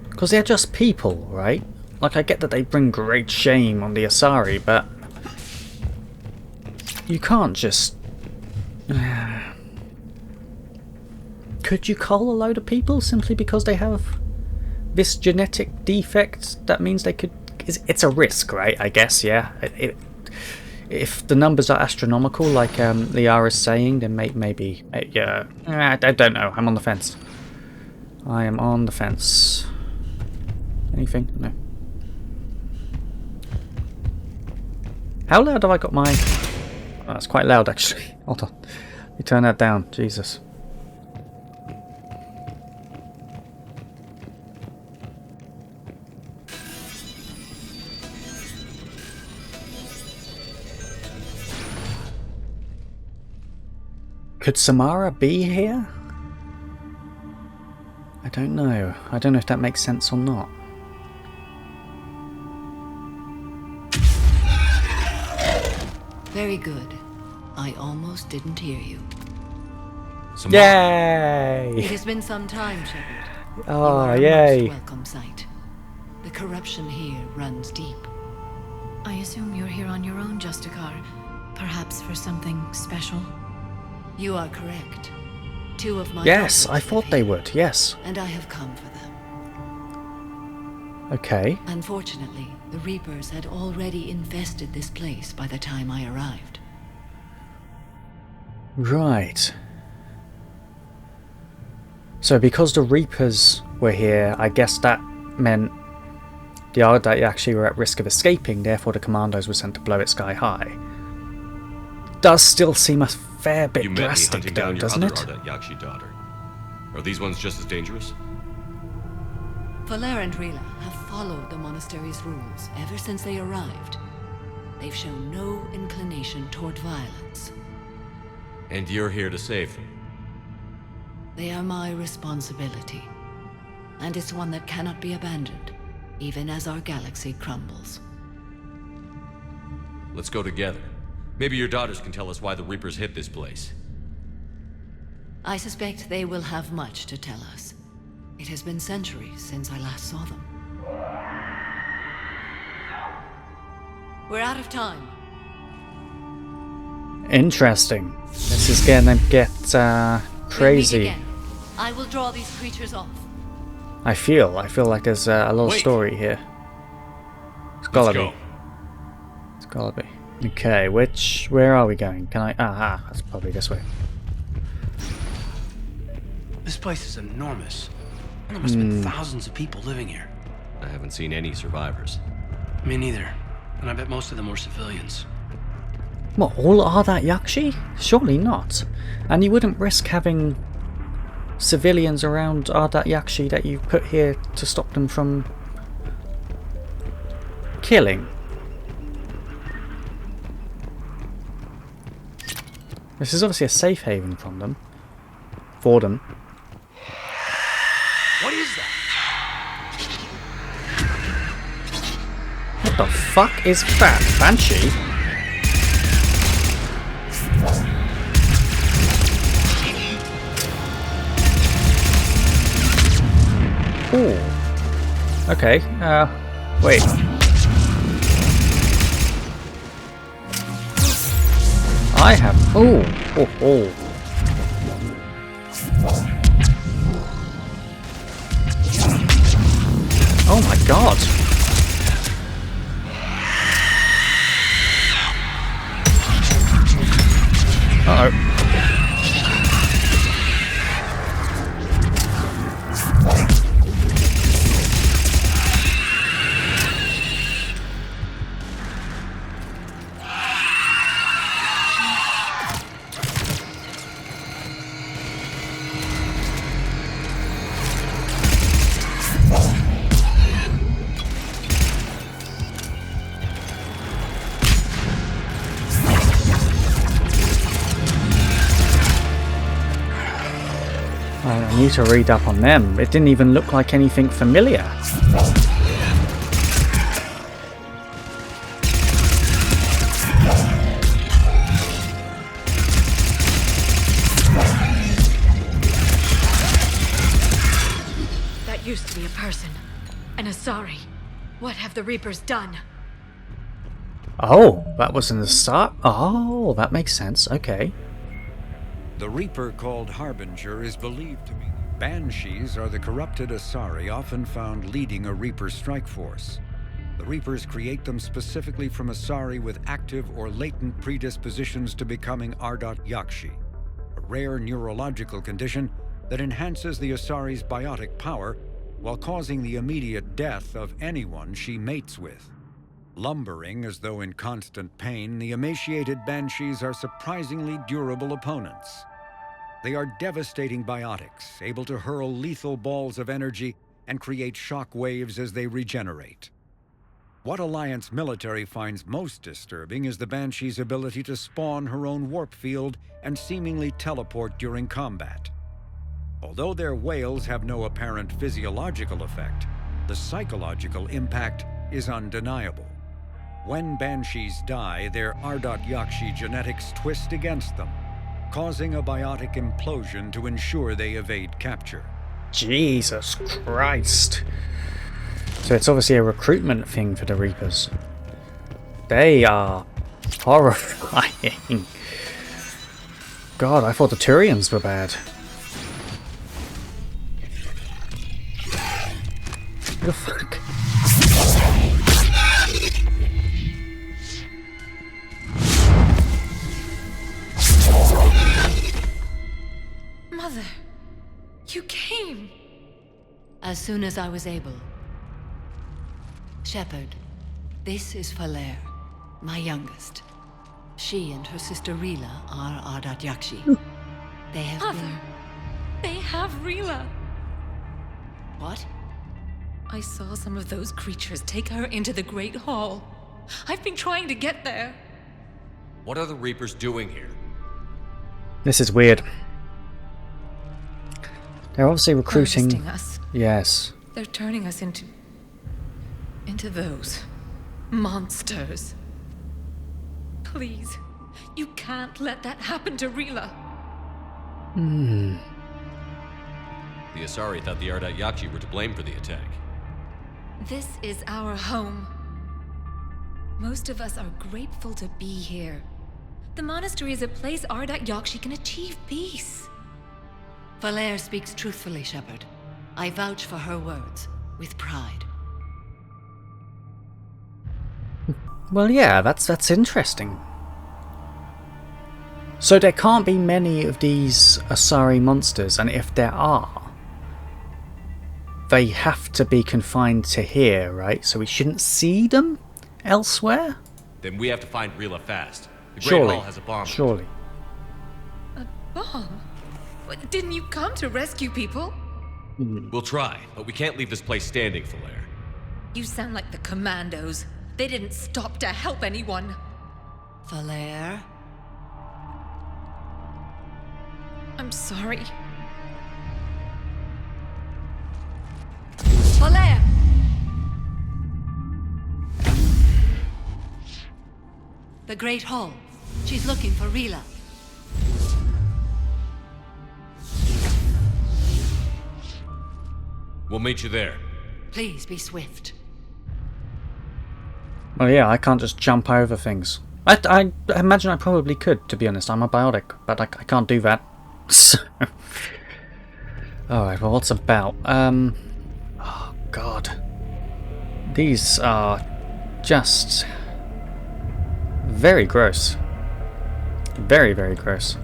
Because they're just people, right? Like, I get that they bring great shame on the Asari, but... you can't just... Could you cull a load of people simply because they have this genetic defect that means they could... It's a risk, right? I guess, yeah. If the numbers are astronomical, like Liara's saying, then maybe... yeah. I don't know. I'm on the fence. I am on the fence. Anything? No. How loud have I got my... Oh, that's quite loud, actually. Hold on. Let me turn that down. Jesus. Could Samara be here? I don't know. I don't know if that makes sense or not. Very good. I almost didn't hear you. Yay! It has been some time, Shepard. Oh, you are yay. a most welcome sight. The corruption here runs deep. I assume you're here on your own, Justicar. Perhaps for something special? You are correct. Two of my Yes, I daughters thought live they here, would, yes. and I have come for them. Okay. Unfortunately, the Reapers had already infested this place by the time I arrived. Right. So because the Reapers were here, I guess that meant the Ardat-Yakshi were at risk of escaping, therefore the commandos were sent to blow it sky high. Does still seem a fair bit You met me drastic hunting though, down your doesn't other it? Ardat-Yakshi daughter. Are these ones just as dangerous? Valer and Rila have followed the monastery's rules ever since they arrived. They've shown no inclination toward violence. And you're here to save them? They are my responsibility. And it's one that cannot be abandoned, even as our galaxy crumbles. Let's go together. Maybe your daughters can tell us why the Reapers hit this place. I suspect they will have much to tell us. It has been centuries since I last saw them. We're out of time. Interesting. This is gonna get crazy. Again. I will draw these creatures off. I feel like there's a little story here. It's gotta be. It's gotta be. Okay, where are we going? Can I? Aha, that's probably this way. This place is enormous. There must have been thousands of people living here. I haven't seen any survivors. Me neither. And I bet most of them were civilians. What, all Ardat-Yakshi? Surely not. And you wouldn't risk having civilians around Ardat-Yakshi that you put here to stop them from killing. This is obviously a safe haven from them. For them. What is that? What the fuck is that? Banshee? Ooh. Okay, wait. I have... Oh. Oh my god. Uh-oh. I need to read up on them. It didn't even look like anything familiar. That used to be a person. An Asari. What have the Reapers done? Oh, that was in the start? Oh, that makes sense. Okay. The Reaper called Harbinger is believed to be... Banshees are the corrupted Asari often found leading a Reaper strike force. The Reapers create them specifically from Asari with active or latent predispositions to becoming Ardat-Yakshi, a rare neurological condition that enhances the Asari's biotic power while causing the immediate death of anyone she mates with. Lumbering as though in constant pain, the emaciated Banshees are surprisingly durable opponents. They are devastating biotics, able to hurl lethal balls of energy and create shock waves as they regenerate. What Alliance military finds most disturbing is the Banshee's ability to spawn her own warp field and seemingly teleport during combat. Although their wails have no apparent physiological effect, the psychological impact is undeniable. When Banshees die, their Ardat-Yakshi genetics twist against them, causing a biotic implosion to ensure they evade capture. Jesus Christ. So it's obviously a recruitment thing for the Reapers. They are horrifying. God, I thought the Turians were bad. What the fuck? Mother, you came. As soon as I was able. Shepard, this is Falere, my youngest. She and her sister Rila are Ardat-Yakshi. They have Mother, they have Rila. What? I saw some of those creatures take her into the Great Hall. I've been trying to get there. What are the Reapers doing here? This is weird. They're obviously recruiting... Harvesting us. Yes. They're turning us into those monsters. Please, you can't let that happen to Rila. The Asari thought the Ardat-Yakshi were to blame for the attack. This is our home. Most of us are grateful to be here. The monastery is a place Ardat-Yakshi can achieve peace. Valere speaks truthfully, Shepard. I vouch for her words, with pride. Well, yeah, that's interesting. So there can't be many of these Asari monsters, and if there are, they have to be confined to here, right? So we shouldn't see them elsewhere? Then we have to find Rila fast. The Great Hall has a bomb. Surely. A bomb? What, didn't you come to rescue people? We'll try, but we can't leave this place standing, Valere. You sound like the commandos. They didn't stop to help anyone. Valere? I'm sorry. Valere! The Great Hall. She's looking for Rila. We'll meet you there. Please be swift. Well, yeah, I can't just jump over things. I imagine I probably could, to be honest. I'm a biotic, but I can't do that. So... Alright, well, what's about? Oh, God. These are just... very gross. Very, very gross.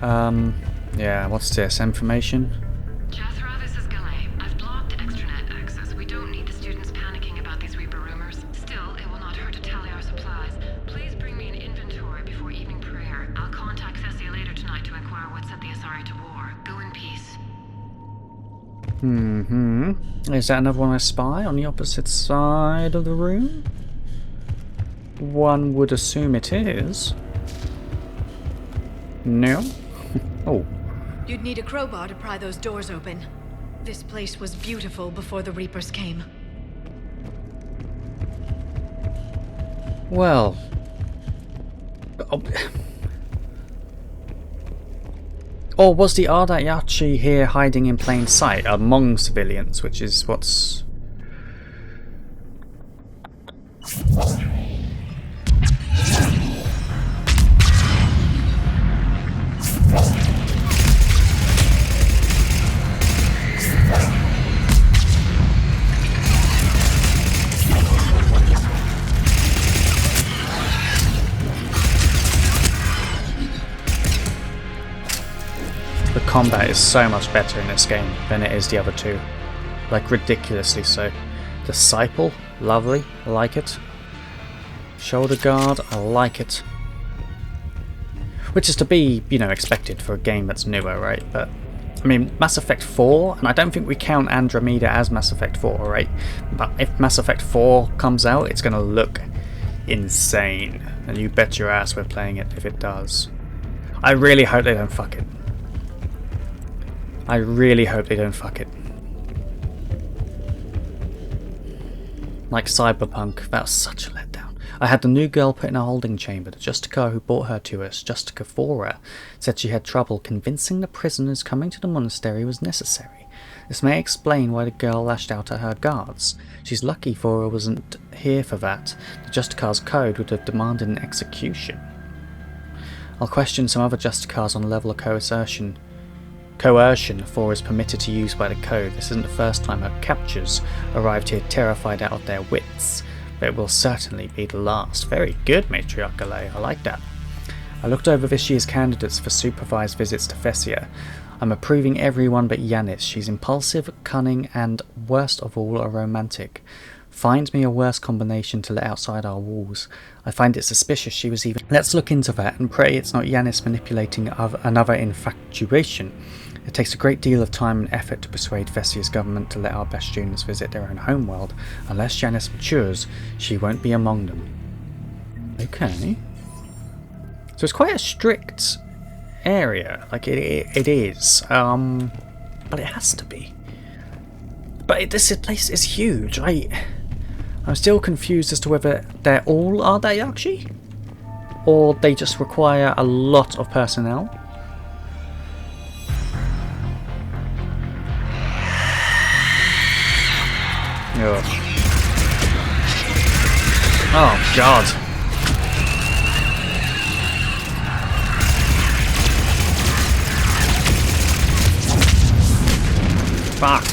Yeah, what's this? Information? Jethro, this is Galay. I've blocked extranet access. We don't need the students panicking about these Reaper rumors. Still, it will not hurt to tally our supplies. Please bring me an inventory before evening prayer. I'll contact Thessia later tonight to inquire what set the Asari to war. Go in peace. Is that another one I spy on the opposite side of the room? One would assume it is. No? Oh. You'd need a crowbar to pry those doors open. This place was beautiful before the Reapers came. Well... Or was the Ardat-Yakshi here hiding in plain sight among civilians, which is what's... The combat is so much better in this game than it is the other two. Like, ridiculously so. Disciple, lovely, I like it. Shoulder guard, I like it. Which is to be, you know, expected for a game that's newer, right? But, I mean, Mass Effect 4, and I don't think we count Andromeda as Mass Effect 4, right? But if Mass Effect 4 comes out, it's going to look insane. And you bet your ass we're playing it if it does. I really hope they don't fuck it. I really hope they don't fuck it. Like Cyberpunk, that was such a letdown. I had the new girl put in a holding chamber. The Justicar who brought her to us, Justicar for her, said she had trouble convincing the prisoners coming to the monastery was necessary. This may explain why the girl lashed out at her guards. She's lucky Fora wasn't here for that. The Justicar's code would have demanded an execution. I'll question some other Justicars on the level of coercion Fora is permitted to use by the code. This isn't the first time her captures arrived here terrified out of their wits, but it will certainly be the last. Very good, Matriarch Galay, I like that. I looked over this year's candidates for supervised visits to Thessia. I'm approving everyone but Yanis. She's impulsive, cunning, and, worst of all, a romantic. Find me a worse combination to let outside our walls. I find it suspicious she was even... Let's look into that and pray it's not Yanis manipulating another infatuation. It takes a great deal of time and effort to persuade Thessia's government to let our best students visit their own homeworld. Unless Yanis matures, she won't be among them. Okay. So it's quite a strict area. Like, it is. But it has to be. But this place is huge. I'm still confused as to whether they're all Ardat-Yakshi, or they just require a lot of personnel. Ugh. Oh, God. Fuck.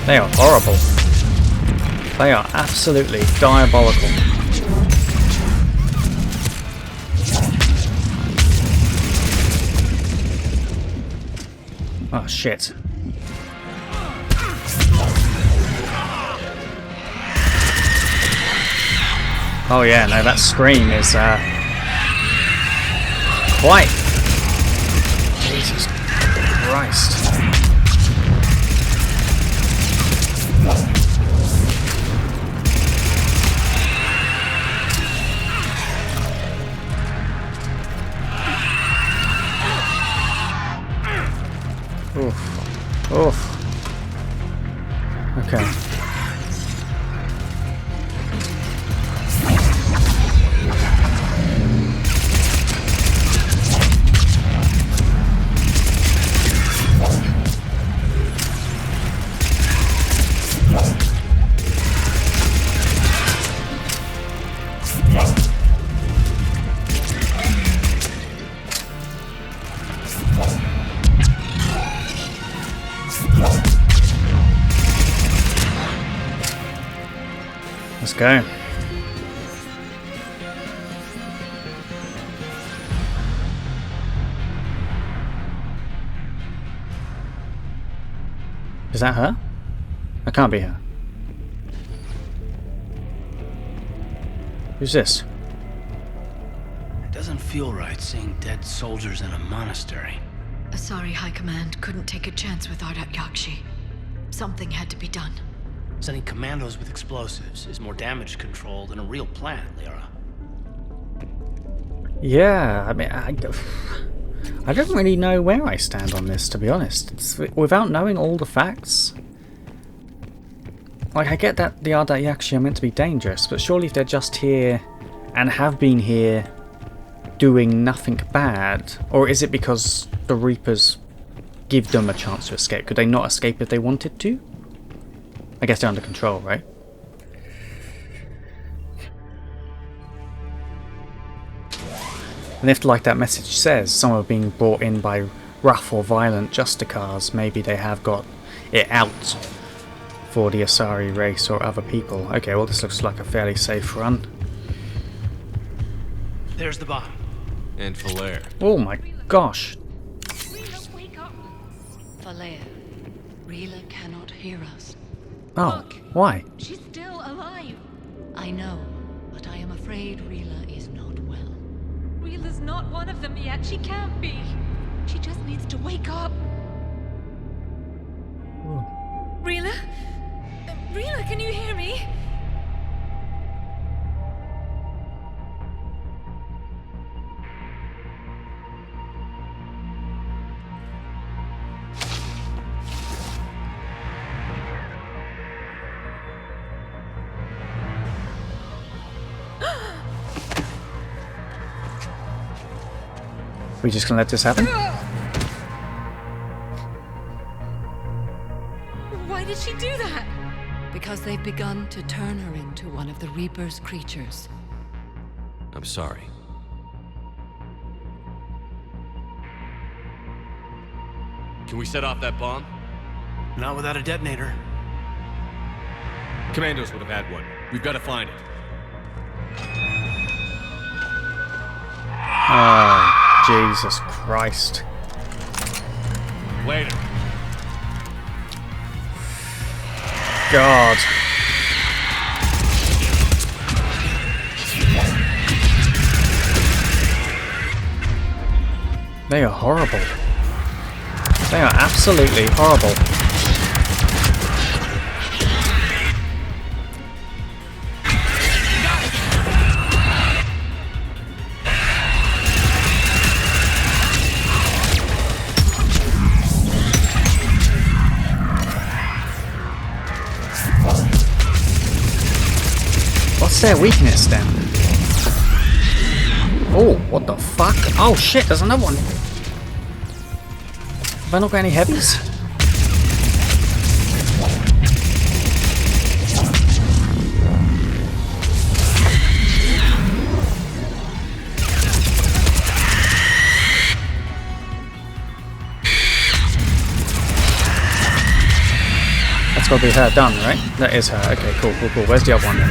They are horrible. They are absolutely diabolical. Oh, shit. Oh yeah, no, that scream is quite... Jesus Christ. Oof. Oof. Okay. Let's go. Is that her? That can't be her. Who's this? It doesn't feel right seeing dead soldiers in a monastery. Asari High Command couldn't take a chance with Ardat-Yakshi. Something had to be done. Sending commandos with explosives is more damage control than a real plan, Lyra. Yeah, I mean, I don't really know where I stand on this, to be honest. Without knowing all the facts. Like, I get that the Ardat-Yakshi are meant to be dangerous, but surely if they're just here and have been here doing nothing bad, or is it because the Reapers give them a chance to escape? Could they not escape if they wanted to? I guess they're under control, right? And if, like that message says, some are being brought in by rough or violent Justicars, maybe they have got it out for the Asari race or other people. Okay, well this looks like a fairly safe run. There's the bomb. And Falair. Oh my gosh. Falair, Rila cannot hear us. Oh, why? She's still alive. I know, but I am afraid Rila is not well. Rila's not one of them yet. She can't be. She just needs to wake up. Rila? Rila, can you hear me? We just gonna let this happen? Why did she do that? Because they've begun to turn her into one of the Reaper's creatures. I'm sorry. Can we set off that bomb? Not without a detonator. Commandos would have had one. We've got to find it. Oh, Jesus Christ. Later. God. They are horrible. They are absolutely horrible. What's their weakness then? Oh, what the fuck? Oh shit, there's another one. Have I not got any heavies? got to be her done, right? That is her. Okay, cool. Where's the other one then?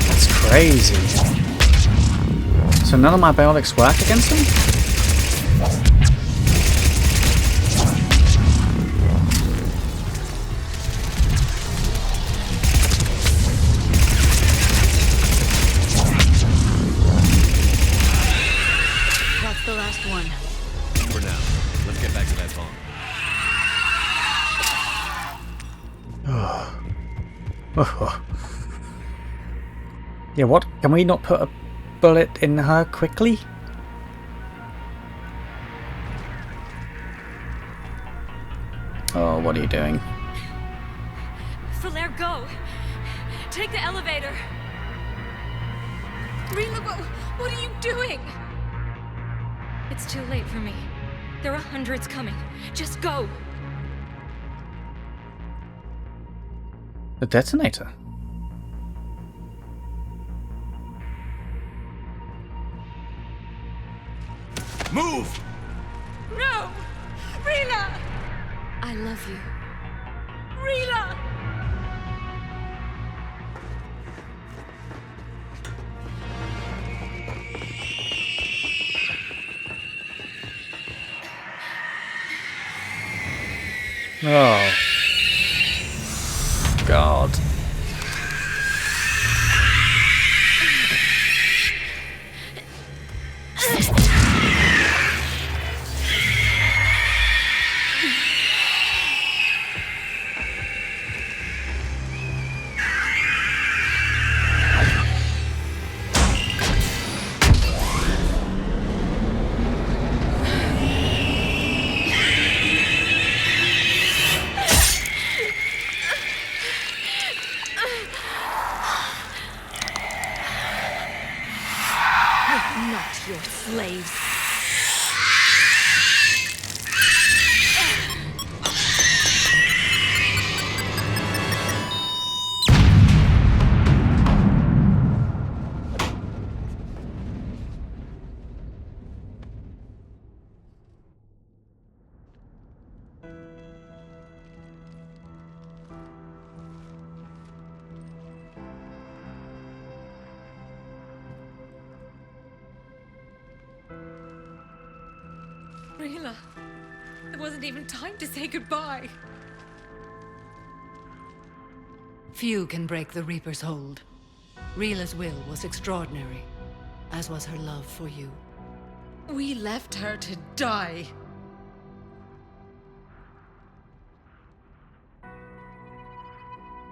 That's crazy. So none of my bionics work against them? Yeah, what? Can we not put a bullet in her quickly? Oh, what are you doing? Valere, go! Take the elevator! Rila, what are you doing? It's too late for me. There are hundreds coming. Just go! The detonator? Move! No! Rila! I love you. Rila! Oh. God. Not your slaves. Rila, there wasn't even time to say goodbye. Few can break the Reaper's hold. Rila's will was extraordinary, as was her love for you. We left her to die.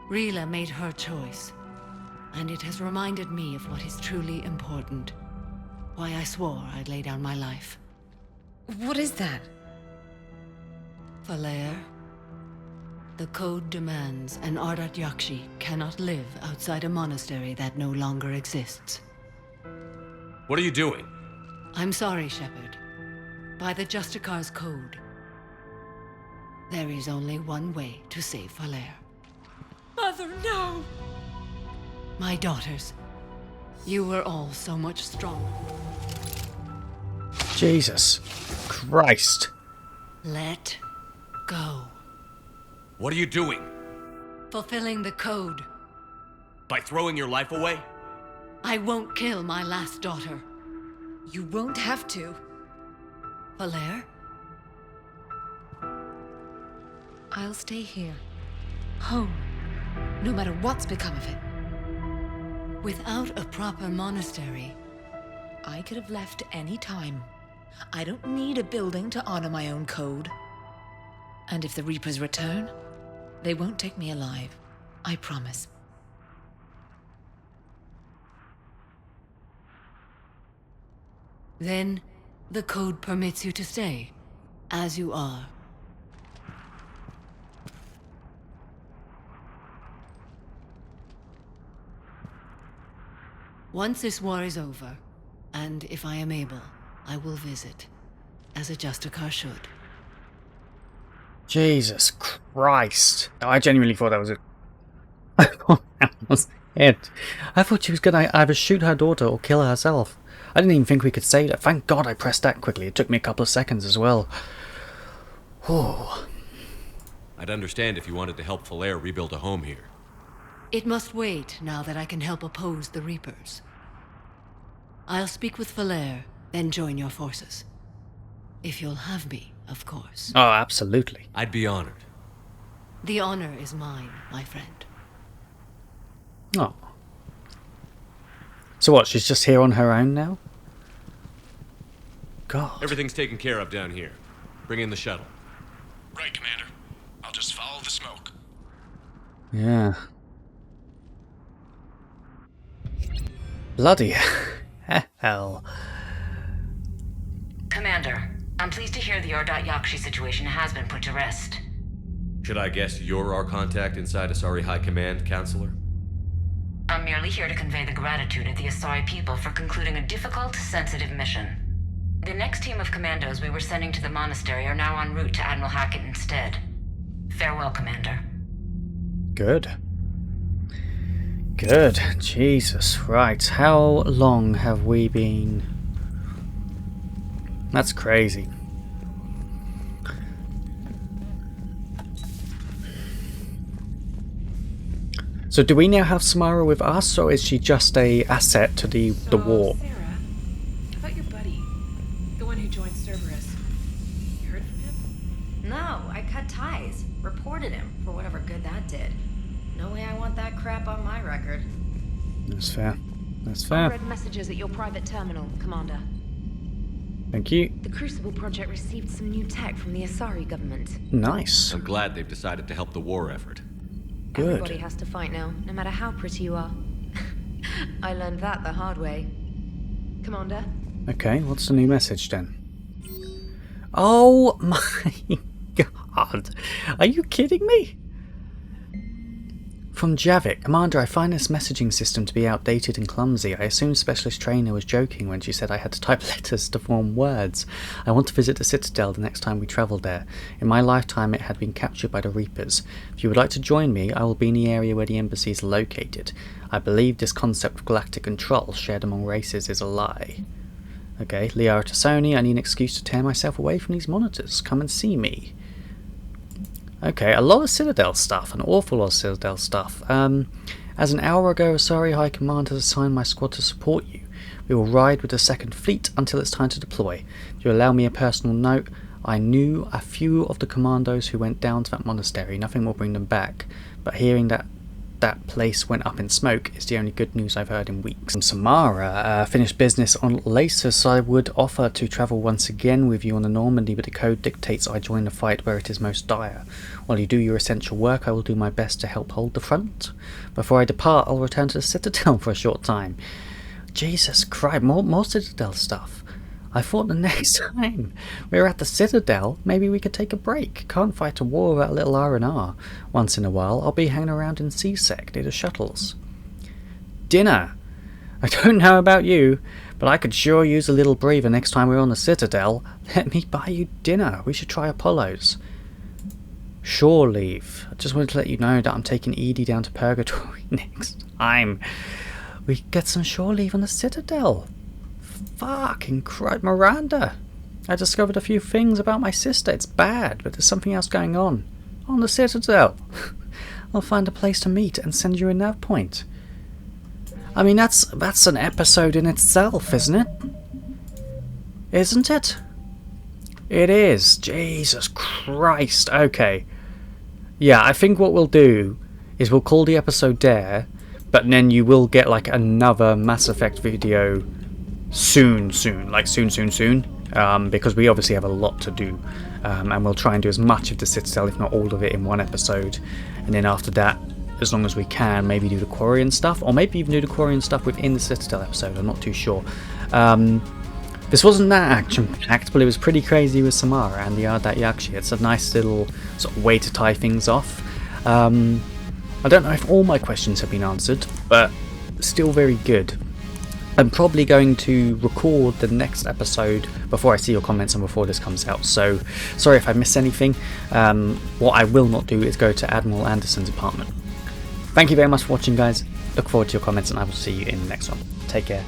Rila made her choice, and it has reminded me of what is truly important. Why I swore I'd lay down my life. What is that? Valere, the code demands an Ardat-Yakshi cannot live outside a monastery that no longer exists. What are you doing? I'm sorry, Shepard. By the Justicar's code, there is only one way to save Valere. Mother, no! My daughters, you were all so much stronger. Jesus Christ. Let go. What are you doing? Fulfilling the code. By throwing your life away? I won't kill my last daughter. You won't have to. Valere? I'll stay here. Home. No matter what's become of it. Without a proper monastery, I could have left any time. I don't need a building to honor my own code. And if the Reapers return, they won't take me alive. I promise. Then, the code permits you to stay, as you are. Once this war is over, and if I am able, I will visit, as a Justicar should. Jesus Christ. I genuinely thought that was it. I thought that was it. I thought she was going to either shoot her daughter or kill herself. I didn't even think we could save her. Thank God I pressed that quickly. It took me a couple of seconds as well. Oh. I'd understand if you wanted to help Falair rebuild a home here. It must wait now that I can help oppose the Reapers. I'll speak with Falair, then join your forces. If you'll have me, of course. Oh, absolutely. I'd be honored. The honor is mine, my friend. Oh. So what, she's just here on her own now? God. Everything's taken care of down here. Bring in the shuttle. Right, Commander. I'll just follow the smoke. Yeah. Bloody hell. Commander, I'm pleased to hear the Ardat-Yakshi situation has been put to rest. Should I guess you're our contact inside Asari High Command, Counselor? I'm merely here to convey the gratitude of the Asari people for concluding a difficult, sensitive mission. The next team of commandos we were sending to the monastery are now en route to Admiral Hackett instead. Farewell, Commander. Good. Good. Jesus. Right. How long have we been... That's crazy. So do we now have Samara with us, or is she just a asset to the war? Sarah, how about your buddy? The one who joined Cerberus. You heard from him? No, I cut ties. Reported him for whatever good that did. No way I want that crap on my record. That's fair. That's I fair. read messages at your private terminal, Commander. Thank you. The Crucible Project received some new tech from the Asari government. Nice. I'm glad they've decided to help the war effort. Good. Everybody has to fight now, no matter how pretty you are. I learned that the hard way. Commander? Okay, what's the new message then? Oh my God. Are you kidding me? From Javik. Commander, I find this messaging system to be outdated and clumsy. I assume Specialist Trainer was joking when she said I had to type letters to form words. I want to visit the Citadel the next time we travel there. In my lifetime it had been captured by the Reapers. If you would like to join me, I will be in the area where the embassy is located. I believe this concept of galactic control shared among races is a lie. Okay, Liara Tassoni, I need an excuse to tear myself away from these monitors. Come and see me. Okay, a lot of Citadel stuff, an awful lot of Citadel stuff. As an hour ago, Asari High Command has assigned my squad to support you. We will ride with the 2nd Fleet until it's time to deploy. If you allow me a personal note, I knew a few of the commandos who went down to that monastery. Nothing will bring them back, but hearing that that place went up in smoke is the only good news I've heard in weeks. From Samara, finished business on Lasus. I would offer to travel once again with you on the Normandy, but the code dictates I join the fight where it is most dire. While you do your essential work, I will do my best to help hold the front. Before I depart, I'll return to the Citadel for a short time. Jesus Christ, more Citadel stuff. I thought the next time we were at the Citadel, maybe we could take a break. Can't fight a war without a little R&R. Once in a while, I'll be hanging around in C-Sec near the shuttles. Dinner. I don't know about you, but I could sure use a little breather next time we're on the Citadel. Let me buy you dinner. We should try Apollo's. Shore leave. I just wanted to let you know that I'm taking Edie down to Purgatory next time. We get some shore leave on the Citadel. Fucking Christ, Miranda! I discovered a few things about my sister. It's bad, but there's something else going on the Citadel. I'll find a place to meet and send you a nav point. I mean, that's an episode in itself, isn't it? Isn't it? It is. Jesus Christ. Okay. Yeah, I think what we'll do is we'll call the episode there, but then you will get like another Mass Effect video soon, because we obviously have a lot to do, and we'll try and do as much of the Citadel, if not all of it, in one episode, and then after that, as long as we can, maybe do the Quarian stuff, or maybe even do the Quarian stuff within the Citadel episode. I'm not too sure. This wasn't that action-packed, but it was pretty crazy with Samara and the Ardat-Yakshi. It's a nice little sort of way to tie things off. I don't know if all my questions have been answered, but still very good. I'm probably going to record the next episode before I see your comments and before this comes out, so sorry if I miss anything. What I will not do is go to Admiral Anderson's apartment. Thank you very much for watching, guys. Look forward to your comments, and I will see you in the next one. Take care.